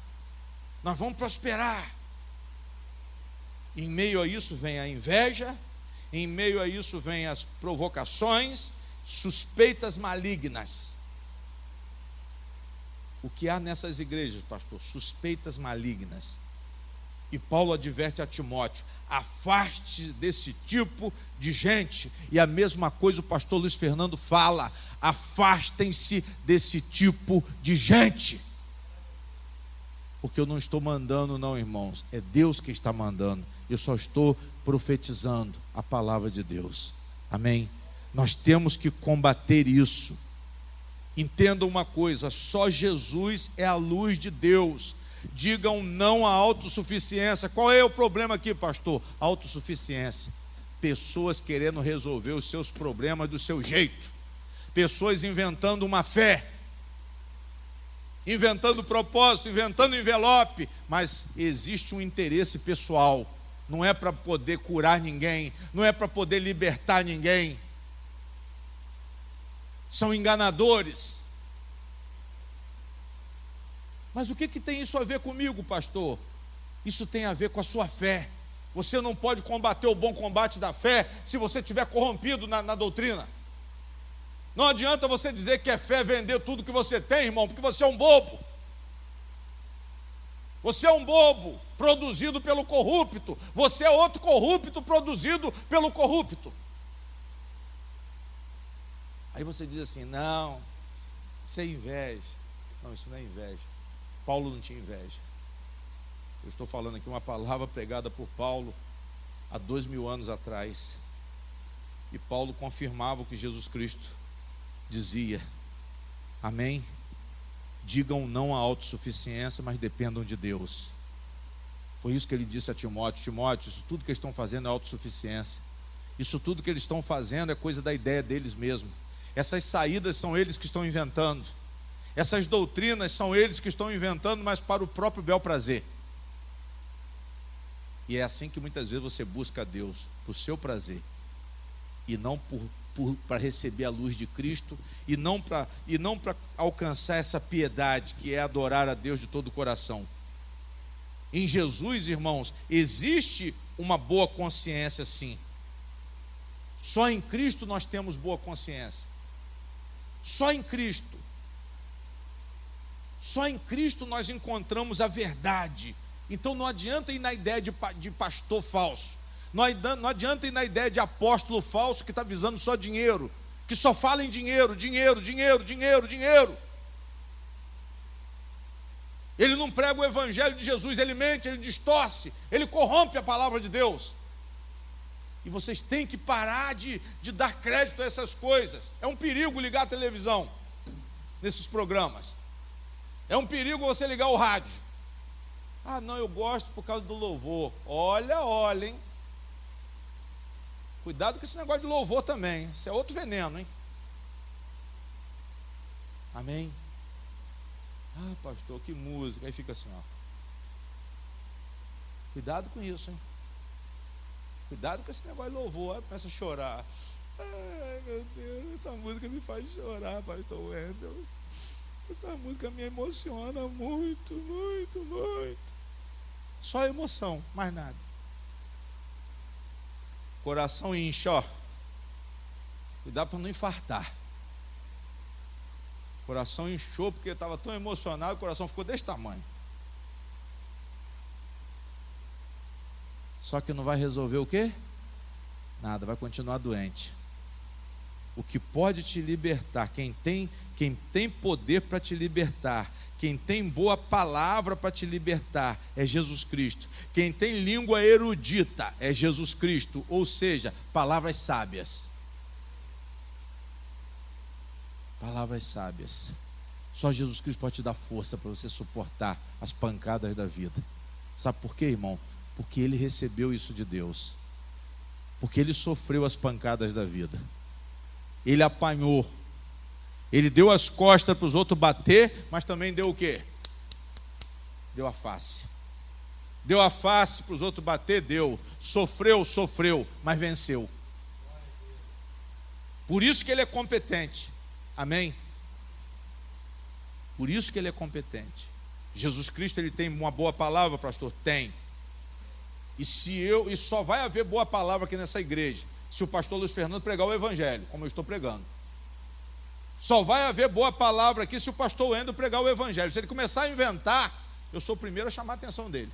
Nós vamos prosperar. Em meio a isso vem a inveja, em meio a isso vem as provocações, suspeitas malignas. O que há nessas igrejas, pastor? Suspeitas malignas. E Paulo adverte a Timóteo: afaste desse tipo de gente. E a mesma coisa o pastor Luiz Fernando fala: afastem-se desse tipo de gente. Porque eu não estou mandando, não, irmãos, é Deus que está mandando. Eu só estou profetizando a palavra de Deus. Amém? Nós temos que combater isso. Entenda uma coisa: só Jesus é a luz de Deus. Digam não à autossuficiência. Qual é o problema aqui, pastor? Autossuficiência. Pessoas querendo resolver os seus problemas do seu jeito. Pessoas inventando uma fé, inventando propósito, inventando envelope. Mas existe um interesse pessoal. Não é para poder curar ninguém, não é para poder libertar ninguém. São enganadores. Mas o que tem isso a ver comigo, pastor? Isso tem a ver com a sua fé. Você não pode combater o bom combate da fé se você estiver corrompido na doutrina. Não adianta você dizer que é fé vender tudo que você tem, irmão, porque você é um bobo. Você é um bobo produzido pelo corrupto. Você é outro corrupto produzido pelo corrupto. Aí você diz assim: não, isso é inveja. Não, isso não é inveja. Paulo não tinha inveja. Eu estou falando aqui uma palavra pregada por Paulo há 2000 anos atrás. E Paulo confirmava o que Jesus Cristo dizia. Amém? Digam não à autossuficiência, mas dependam de Deus. Foi isso que ele disse a Timóteo: Timóteo, isso tudo que eles estão fazendo é autossuficiência. Isso tudo que eles estão fazendo é coisa da ideia deles mesmos. Essas saídas são eles que estão inventando. Essas doutrinas são eles que estão inventando, mas para o próprio bel prazer. E é assim que muitas vezes você busca a Deus, para o seu prazer, e não para receber a luz de Cristo, e não para alcançar essa piedade, que é adorar a Deus de todo o coração. Em Jesus, irmãos, existe uma boa consciência, sim. Só em Cristo nós temos boa consciência. Só em Cristo. Só em Cristo nós encontramos a verdade. Então não adianta ir na ideia de pastor falso. Não adianta ir na ideia de apóstolo falso que está visando só dinheiro, que só fala em dinheiro, dinheiro, dinheiro, dinheiro, dinheiro. Ele não prega o evangelho de Jesus, ele mente, ele distorce, ele corrompe a palavra de Deus. E vocês têm que parar de dar crédito a essas coisas. É um perigo ligar a televisão nesses programas. É um perigo você ligar o rádio. Ah, não, eu gosto por causa do louvor. Olha, hein? Cuidado com esse negócio de louvor também. Isso é outro veneno, hein? Amém? Ah, pastor, que música. Aí fica assim, ó. Cuidado com isso, hein? Cuidado com esse negócio de louvor. Aí começa a chorar. Ai, meu Deus, essa música me faz chorar, pastor Wendel. Essa música me emociona muito, muito, muito. Só emoção, mais nada. Coração incha, ó. Cuidado para não infartar. Coração inchou porque estava tão emocionado, o coração ficou desse tamanho. Só que não vai resolver o quê? Nada, vai continuar doente. O que pode te libertar, quem tem poder para te libertar, quem tem boa palavra para te libertar é Jesus Cristo. Quem tem língua erudita é Jesus Cristo, ou seja, palavras sábias. Palavras sábias. Só Jesus Cristo pode te dar força para você suportar as pancadas da vida. Sabe por quê, irmão? Porque ele recebeu isso de Deus. Porque ele sofreu as pancadas da vida. Ele apanhou. Ele deu as costas para os outros bater, mas também deu o quê? Deu a face. Deu a face para os outros bater, deu. Sofreu, mas venceu. Por isso que ele é competente. Amém? Por isso que ele é competente. Jesus Cristo, ele tem uma boa palavra, pastor? Tem. E só vai haver boa palavra aqui nessa igreja se o pastor Luiz Fernando pregar o evangelho, como eu estou pregando. Só vai haver boa palavra aqui se o pastor Wendel pregar o evangelho. Se ele começar a inventar, eu sou o primeiro a chamar a atenção dele.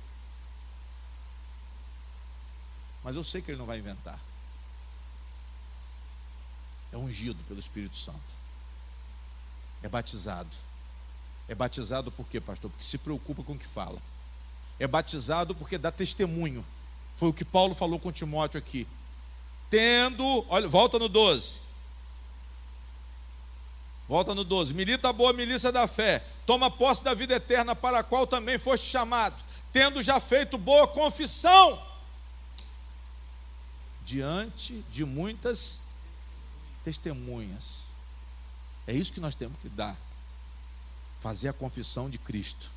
Mas eu sei que ele não vai inventar. É ungido pelo Espírito Santo. É batizado. É batizado por quê, pastor? Porque se preocupa com o que fala. É batizado porque dá testemunho. Foi o que Paulo falou com Timóteo aqui. Olha, volta no 12. Volta no 12. Milita a boa milícia da fé. Toma posse da vida eterna, para a qual também foste chamado, tendo já feito boa confissão diante de muitas testemunhas. É isso que nós temos que dar. Fazer a confissão de Cristo.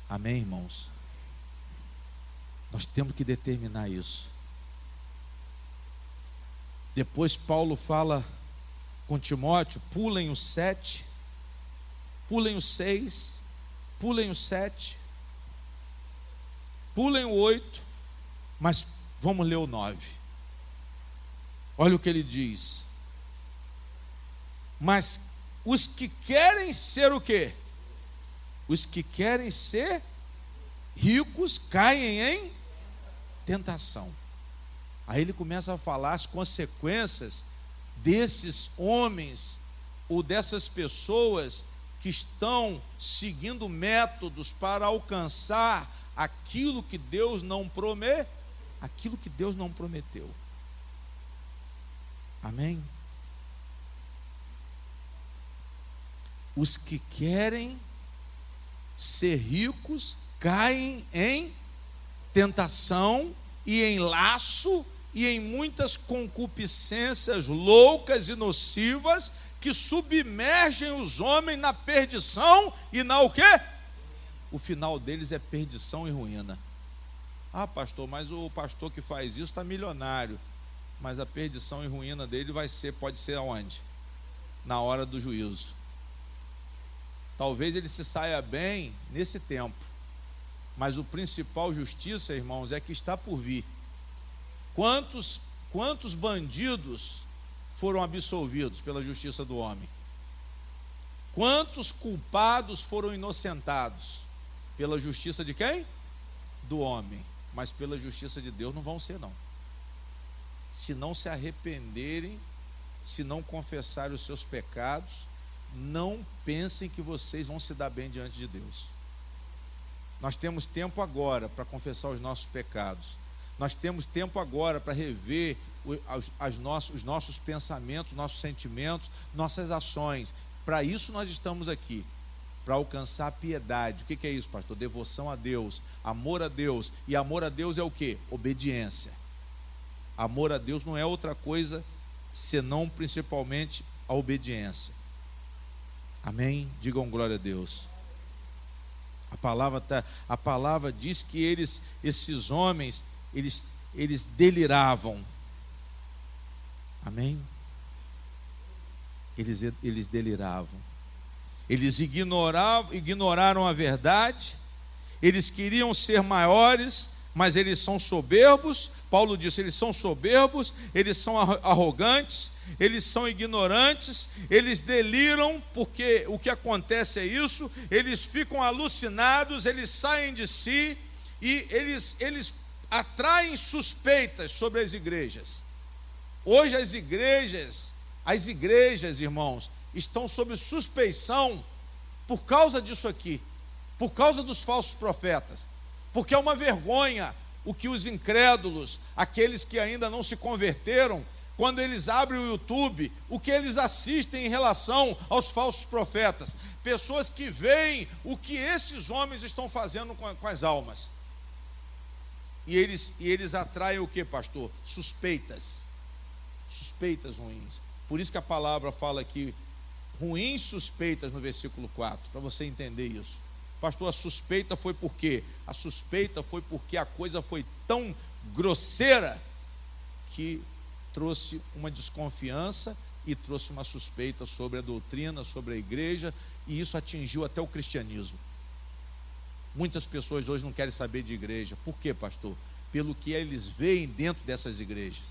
Amém, irmãos? Nós temos que determinar isso. Depois Paulo fala com Timóteo, pulem o 7, pulem o 6, pulem o 7, pulem o 8, mas vamos ler o 9. Olha o que ele diz. Mas os que querem ser o quê? Os que querem ser ricos caem em tentação. Aí ele começa a falar as consequências desses homens ou dessas pessoas que estão seguindo métodos para alcançar aquilo que Deus não prometeu. Aquilo que Deus não prometeu. Amém? Os que querem ser ricos caem em tentação e em laço e em muitas concupiscências loucas e nocivas que submergem os homens na perdição e na o quê? O final deles é perdição e ruína. Ah, pastor, mas o pastor que faz isso está milionário. Mas a perdição e ruína dele pode ser aonde? Na hora do juízo. Talvez ele se saia bem nesse tempo, mas o principal justiça, irmãos, é que está por vir. Quantos bandidos foram absolvidos pela justiça do homem? Quantos culpados foram inocentados? Pela justiça de quem? Do homem. Mas pela justiça de Deus não vão ser, não. Se não se arrependerem, se não confessarem os seus pecados, não pensem que vocês vão se dar bem diante de Deus. Nós temos tempo agora para confessar os nossos pecados. Nós temos tempo agora para rever os nossos pensamentos, nossos sentimentos, nossas ações. Para isso nós estamos aqui, para alcançar a piedade. O que é isso, pastor? Devoção a Deus, amor a Deus. E amor a Deus é o quê? Obediência. Amor a Deus não é outra coisa senão principalmente a obediência. Amém? Digam glória a Deus. A palavra diz que esses homens, eles deliravam. Amém? Eles deliravam. Eles ignoraram a verdade. Eles queriam ser maiores, mas eles são soberbos. Paulo disse, eles são soberbos, eles são arrogantes, eles são ignorantes, eles deliram, porque o que acontece é isso, eles ficam alucinados, eles saem de si e eles atraem suspeitas sobre as igrejas. Hoje as igrejas, irmãos, estão sob suspeição por causa disso aqui, por causa dos falsos profetas, porque é uma vergonha o que os incrédulos, aqueles que ainda não se converteram, quando eles abrem o YouTube, o que eles assistem em relação aos falsos profetas, pessoas que veem o que esses homens estão fazendo com as almas, e eles atraem o que, pastor? Suspeitas ruins. Por isso que a palavra fala aqui, ruins suspeitas no versículo 4, para você entender isso. Pastor, a suspeita foi por quê? A suspeita foi porque a coisa foi tão grosseira que trouxe uma desconfiança e trouxe uma suspeita sobre a doutrina, sobre a igreja, e isso atingiu até o cristianismo. Muitas pessoas hoje não querem saber de igreja. Por quê, pastor? Pelo que eles veem dentro dessas igrejas.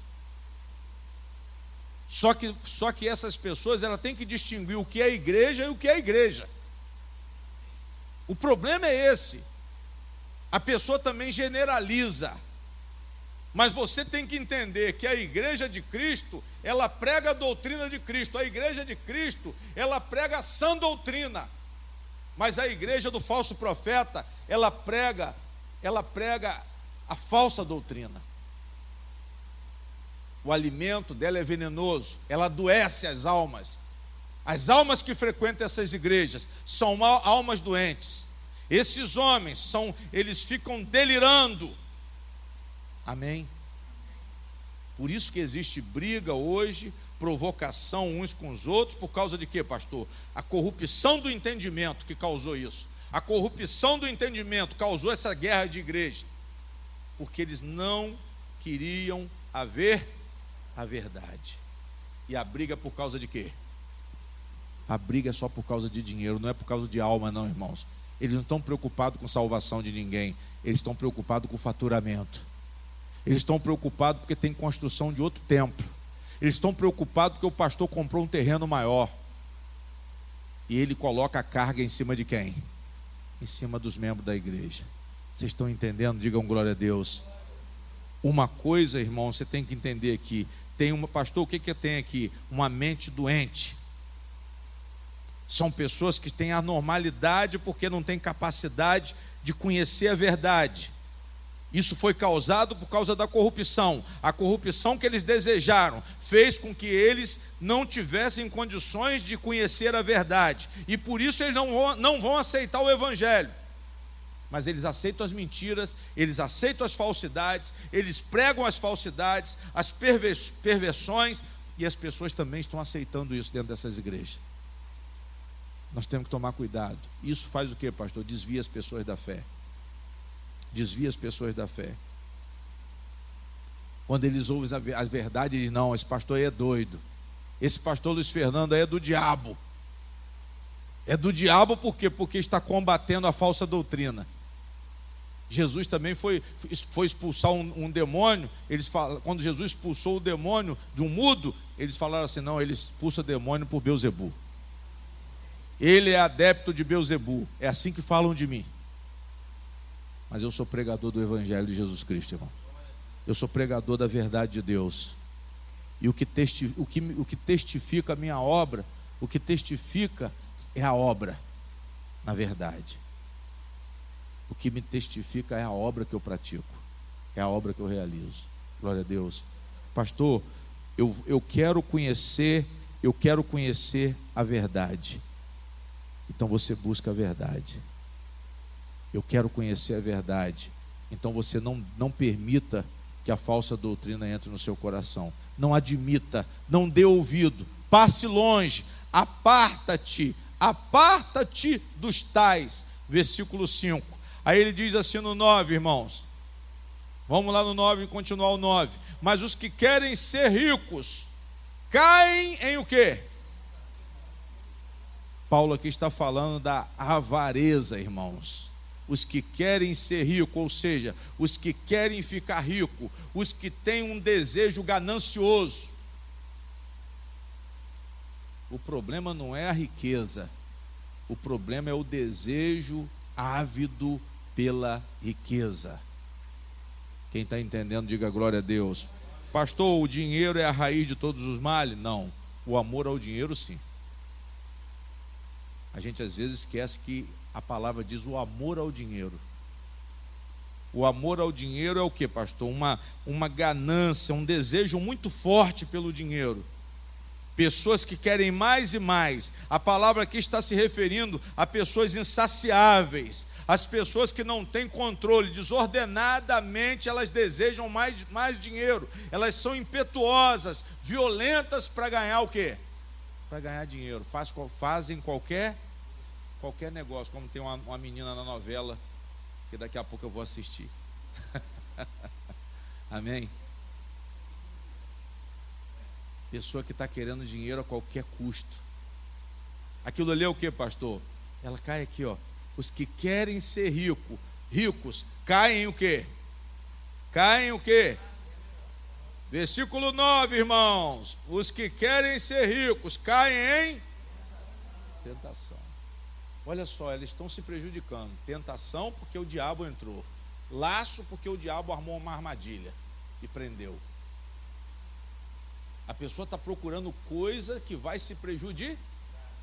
Só que essas pessoas, elas têm que distinguir o que é igreja e o que é igreja. O problema é esse. A pessoa também generaliza. Mas você tem que entender que a igreja de Cristo, ela prega a doutrina de Cristo. A igreja de Cristo, ela prega a sã doutrina. Mas a igreja do falso profeta, ela prega a falsa doutrina. O alimento dela é venenoso, ela adoece as almas. As almas que frequentam essas igrejas são almas doentes. Esses homens eles ficam delirando. Amém? Por isso que existe briga hoje, provocação uns com os outros, por causa de quê, pastor? A corrupção do entendimento que causou isso. A corrupção do entendimento causou essa guerra de igreja. Porque eles não queriam haver a verdade. E a briga é por causa de quê? A briga é só por causa de dinheiro, não é por causa de alma, não, irmãos. Eles não estão preocupados com salvação de ninguém, eles estão preocupados com o faturamento. Eles estão preocupados porque tem construção de outro templo. Eles estão preocupados porque o pastor comprou um terreno maior. E ele coloca a carga em cima de quem? Em cima dos membros da igreja. Vocês estão entendendo? Digam glória a Deus. Uma coisa, irmão, você tem que entender aqui. Pastor, o que tem aqui? Uma mente doente. São pessoas que têm anormalidade porque não têm capacidade de conhecer a verdade. Isso foi causado por causa da corrupção. A corrupção que eles desejaram fez com que eles não tivessem condições de conhecer a verdade. E por isso eles não vão aceitar o evangelho. Mas eles aceitam as mentiras, eles aceitam as falsidades, eles pregam as falsidades, as perversões, e as pessoas também estão aceitando isso dentro dessas igrejas. Nós temos que tomar cuidado. Isso faz o que, pastor? Desvia as pessoas da fé. Desvia as pessoas da fé. Quando eles ouvem as verdades, eles dizem, não, esse pastor aí é doido. Esse pastor Luiz Fernando aí é do diabo. É do diabo por quê? Porque está combatendo a falsa doutrina. Jesus também foi expulsar um demônio. Quando Jesus expulsou o demônio de um mudo, eles falaram assim, não, ele expulsa o demônio por Belzebu. Ele é adepto de Belzebu. É assim que falam de mim. Mas eu sou pregador do Evangelho de Jesus Cristo, irmão. Eu sou pregador da verdade de Deus. E o que testifica a minha obra, o que testifica é a obra, na verdade. O que me testifica é a obra que eu pratico, é a obra que eu realizo. Glória a Deus. Pastor, eu quero conhecer a verdade. Então você busca a verdade. Eu quero conhecer a verdade. Então você não permita que a falsa doutrina entre no seu coração. Não admita, não dê ouvido, passe longe, aparta-te dos tais. Versículo 5. Aí ele diz assim no 9, irmãos. Vamos lá no 9 e continuar o 9. Mas os que querem ser ricos caem em o quê? Paulo aqui está falando da avareza, irmãos. Os que querem ser ricos, ou seja, os que querem ficar ricos, os que têm um desejo ganancioso. O problema não é a riqueza, o problema é o desejo ávido pela riqueza. Quem está entendendo, diga glória a Deus. Pastor, o dinheiro é a raiz de todos os males? Não, o amor ao dinheiro sim. A gente às vezes esquece que a palavra diz o amor ao dinheiro. O amor ao dinheiro é o que, pastor? Uma ganância, um desejo muito forte pelo dinheiro. Pessoas que querem mais e mais. A palavra aqui está se referindo a pessoas insaciáveis, as pessoas que não têm controle, desordenadamente elas desejam mais dinheiro, elas são impetuosas, violentas para ganhar o quê? Para ganhar dinheiro, fazem qualquer negócio, como tem uma menina na novela, que daqui a pouco eu vou assistir. Amém? Pessoa que está querendo dinheiro a qualquer custo. Aquilo ali é o que, pastor? Ela cai aqui, ó. Os que querem ser ricos, caem em o quê? Caem em o quê? Versículo 9, irmãos. Os que querem ser ricos, caem em tentação. Olha só, eles estão se prejudicando. Tentação porque o diabo entrou. Laço porque o diabo armou uma armadilha e prendeu. A pessoa está procurando coisa que vai se prejudicar.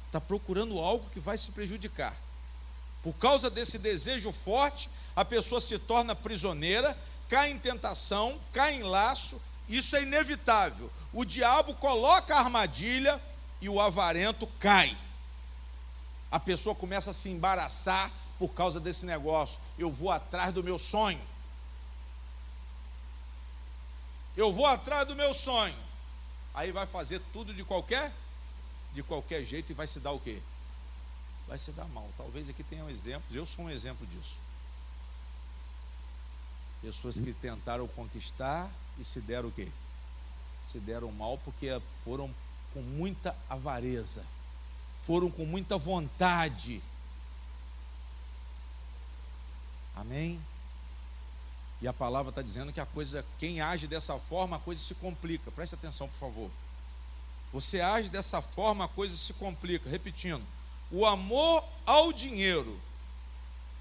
Está procurando algo que vai se prejudicar. Por causa desse desejo forte, a pessoa se torna prisioneira, cai em tentação, cai em laço. Isso é inevitável. O diabo coloca a armadilha e o avarento cai. A pessoa começa a se embaraçar por causa desse negócio. Eu vou atrás do meu sonho. Eu vou atrás do meu sonho. Aí vai fazer tudo de qualquer jeito e vai se dar o quê? Vai se dar mal. Talvez aqui tenham exemplos. Eu sou um exemplo disso. Pessoas que tentaram conquistar e se deram o quê? Se deram mal porque foram com muita avareza, foram com muita vontade. Amém? E a palavra está dizendo que a coisa, quem age dessa forma, a coisa se complica. Preste atenção, por favor. Você age dessa forma, a coisa se complica. Repetindo, o amor ao dinheiro.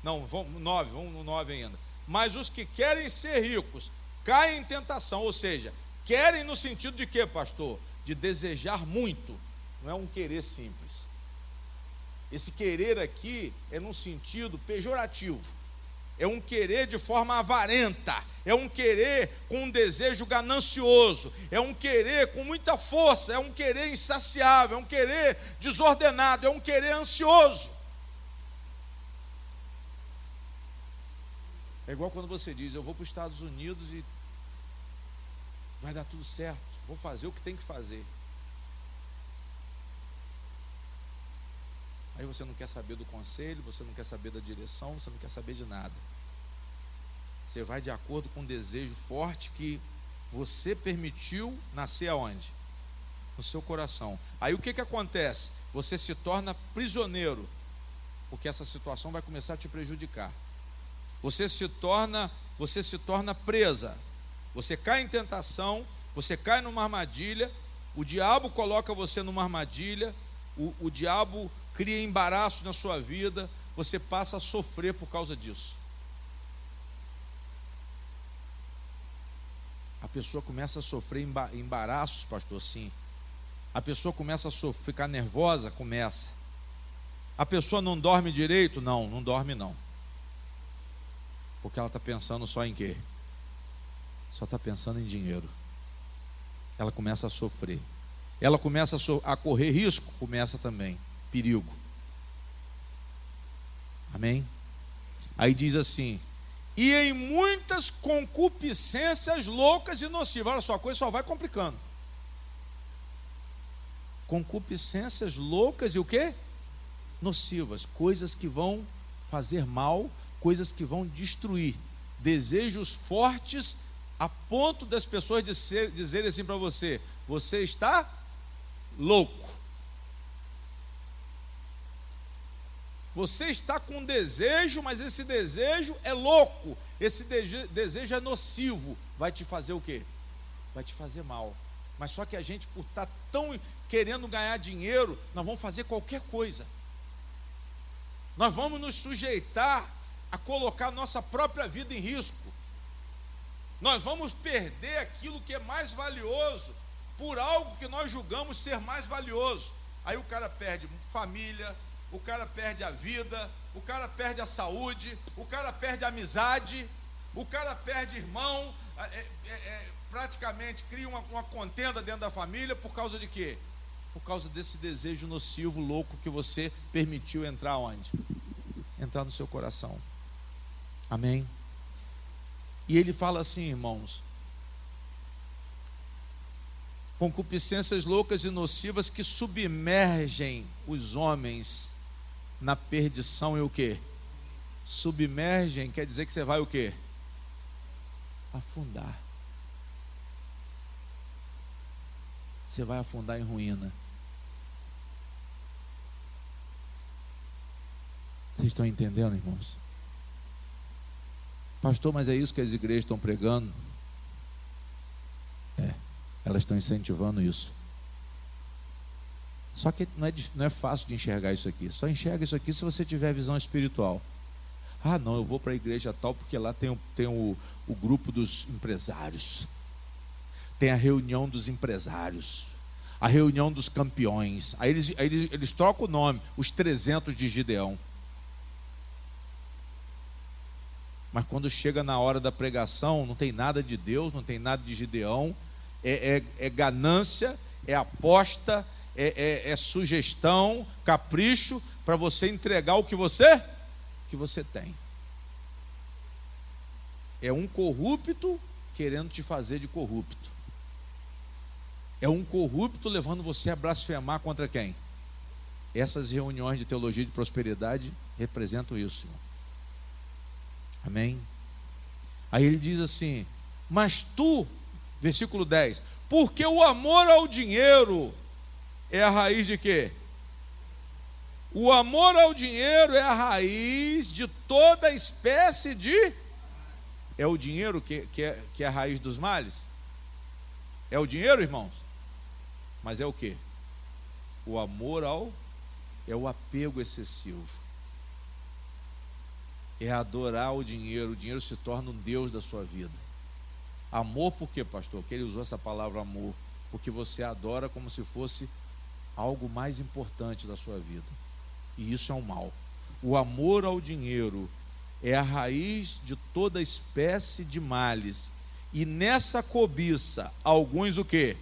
Não, vamos no 9 ainda. Mas os que querem ser ricos caem em tentação, ou seja, querem no sentido de quê, pastor? De desejar muito, não é um querer simples. Esse querer aqui é num sentido pejorativo, é um querer de forma avarenta, é um querer com um desejo ganancioso, é um querer com muita força, é um querer insaciável, é um querer desordenado, é um querer ansioso. É igual quando você diz, eu vou para os Estados Unidos e vai dar tudo certo, vou fazer o que tem que fazer. Aí você não quer saber do conselho, você não quer saber da direção, você não quer saber de nada. Você vai de acordo com um desejo forte que você permitiu nascer aonde? No seu coração. Aí o que acontece? Você se torna prisioneiro, porque essa situação vai começar a te prejudicar. Você se torna presa. Você cai em tentação, você cai numa armadilha, o diabo coloca você numa armadilha, o diabo cria embaraço na sua vida, você passa a sofrer por causa disso. A pessoa começa a sofrer embaraços, pastor, sim. A pessoa começa a ficar nervosa, começa. A pessoa não dorme direito? Não dorme não. Porque ela está pensando só em quê? Só está pensando em dinheiro. Ela começa a sofrer. Ela começa a correr risco? Começa também. Perigo. Amém? Aí diz assim, e em muitas concupiscências loucas e nocivas. Olha só, a coisa só vai complicando. Concupiscências loucas e o quê? Nocivas. Coisas que vão fazer mal, coisas que vão destruir. Desejos fortes a ponto das pessoas dizerem assim para você, você está louco. Você está com um desejo, mas esse desejo é louco. Esse desejo é nocivo. Vai te fazer o quê? Vai te fazer mal. Mas só que a gente, por estar tão querendo ganhar dinheiro, nós vamos fazer qualquer coisa. Nós vamos nos sujeitar a colocar nossa própria vida em risco. Nós vamos perder aquilo que é mais valioso por algo que nós julgamos ser mais valioso. Aí o cara perde família, o cara perde a vida, o cara perde a saúde, o cara perde a amizade, o cara perde irmão, praticamente cria uma contenda dentro da família por causa de quê? Por causa desse desejo nocivo, louco, que você permitiu entrar onde? Entrar no seu coração. Amém? E ele fala assim, irmãos: concupiscências loucas e nocivas que submergem os homens na perdição. E o quê? Submergem quer dizer que você vai o quê? Afundar. Você vai afundar em ruína. Vocês estão entendendo, irmãos? Pastor, mas é isso que as igrejas estão pregando? Elas estão incentivando isso. Só que não é fácil de enxergar isso aqui. Só enxerga isso aqui se você tiver visão espiritual. Ah, não, eu vou para a igreja tal porque lá tem o grupo dos empresários. Tem a reunião dos empresários, a reunião dos campeões. Aí eles trocam o nome, os 300 de Gideão. Mas quando chega na hora da pregação, não tem nada de Deus, não tem nada de Gideão. É ganância, é aposta, é sugestão, capricho, para você entregar o que você tem. É um corrupto querendo te fazer de corrupto. É um corrupto levando você a blasfemar contra quem? Essas reuniões de teologia de prosperidade representam isso, irmão. Amém? Aí ele diz assim: mas tu, versículo 10, porque o amor ao dinheiro é a raiz de quê? O amor ao dinheiro é a raiz de toda espécie de... É o dinheiro que é a raiz dos males? É o dinheiro, irmãos? Mas é o quê? O amor é o apego excessivo. É adorar o dinheiro se torna um Deus da sua vida. Amor por quê, pastor? Que ele usou essa palavra amor, porque você adora como se fosse algo mais importante da sua vida. E isso é um mal. O amor ao dinheiro é a raiz de toda espécie de males. E nessa cobiça, alguns o quê?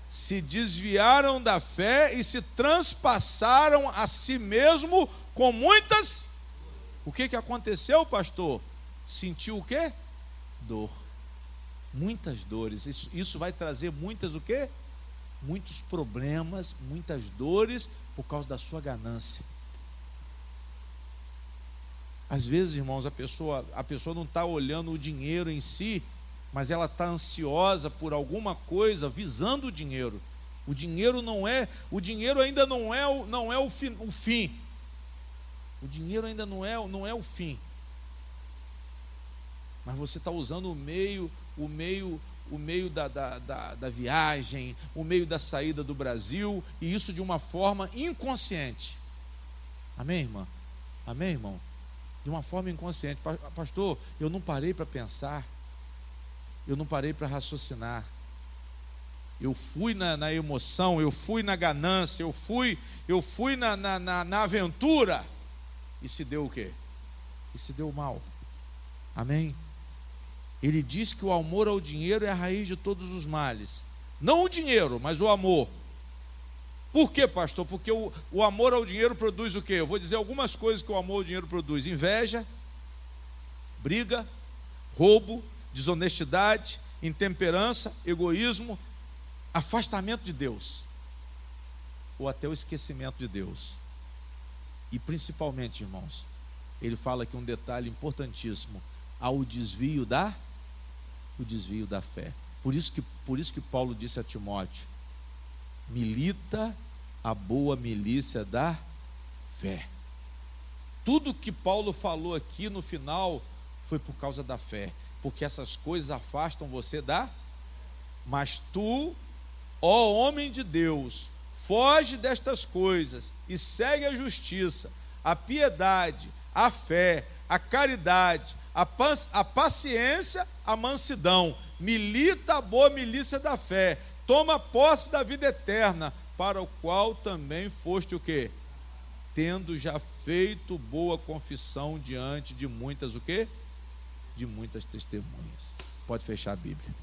Se desviaram da fé e se transpassaram a si mesmo com muitas... O que aconteceu, pastor? Sentiu o quê? Dor. Muitas dores. Isso vai trazer muitas o quê? Muitos problemas, muitas dores por causa da sua ganância. Às vezes, irmãos, a pessoa não está olhando o dinheiro em si, mas ela está ansiosa por alguma coisa visando o dinheiro. O dinheiro ainda não é o fim. O dinheiro ainda não é o fim. Mas você está usando o meio da viagem, o meio da saída do Brasil, e isso de uma forma inconsciente. Amém, irmã? Amém, irmão? De uma forma inconsciente. Pastor, eu não parei para pensar, eu não parei para raciocinar. Eu fui na emoção, eu fui na ganância, eu fui na aventura. E se deu o quê? E se deu mal. Amém? Ele diz que o amor ao dinheiro é a raiz de todos os males. Não o dinheiro, mas o amor. Por quê, pastor? Porque o amor ao dinheiro produz o quê? Eu vou dizer algumas coisas que o amor ao dinheiro produz: inveja, briga, roubo, desonestidade, intemperança, egoísmo, afastamento de Deus, ou até o esquecimento de Deus. E principalmente, irmãos, ele fala aqui um detalhe importantíssimo: ao desvio da fé. Por isso que Paulo disse a Timóteo: milita a boa milícia da fé. Tudo que Paulo falou aqui no final foi por causa da fé, porque essas coisas afastam você da. Mas tu, ó homem de Deus, foge destas coisas e segue a justiça, a piedade, a fé, a caridade, a paciência, a mansidão. Milita a boa milícia da fé, toma posse da vida eterna, para o qual também foste o quê? Tendo já feito boa confissão diante de muitas o quê? De muitas testemunhas. Pode fechar a Bíblia.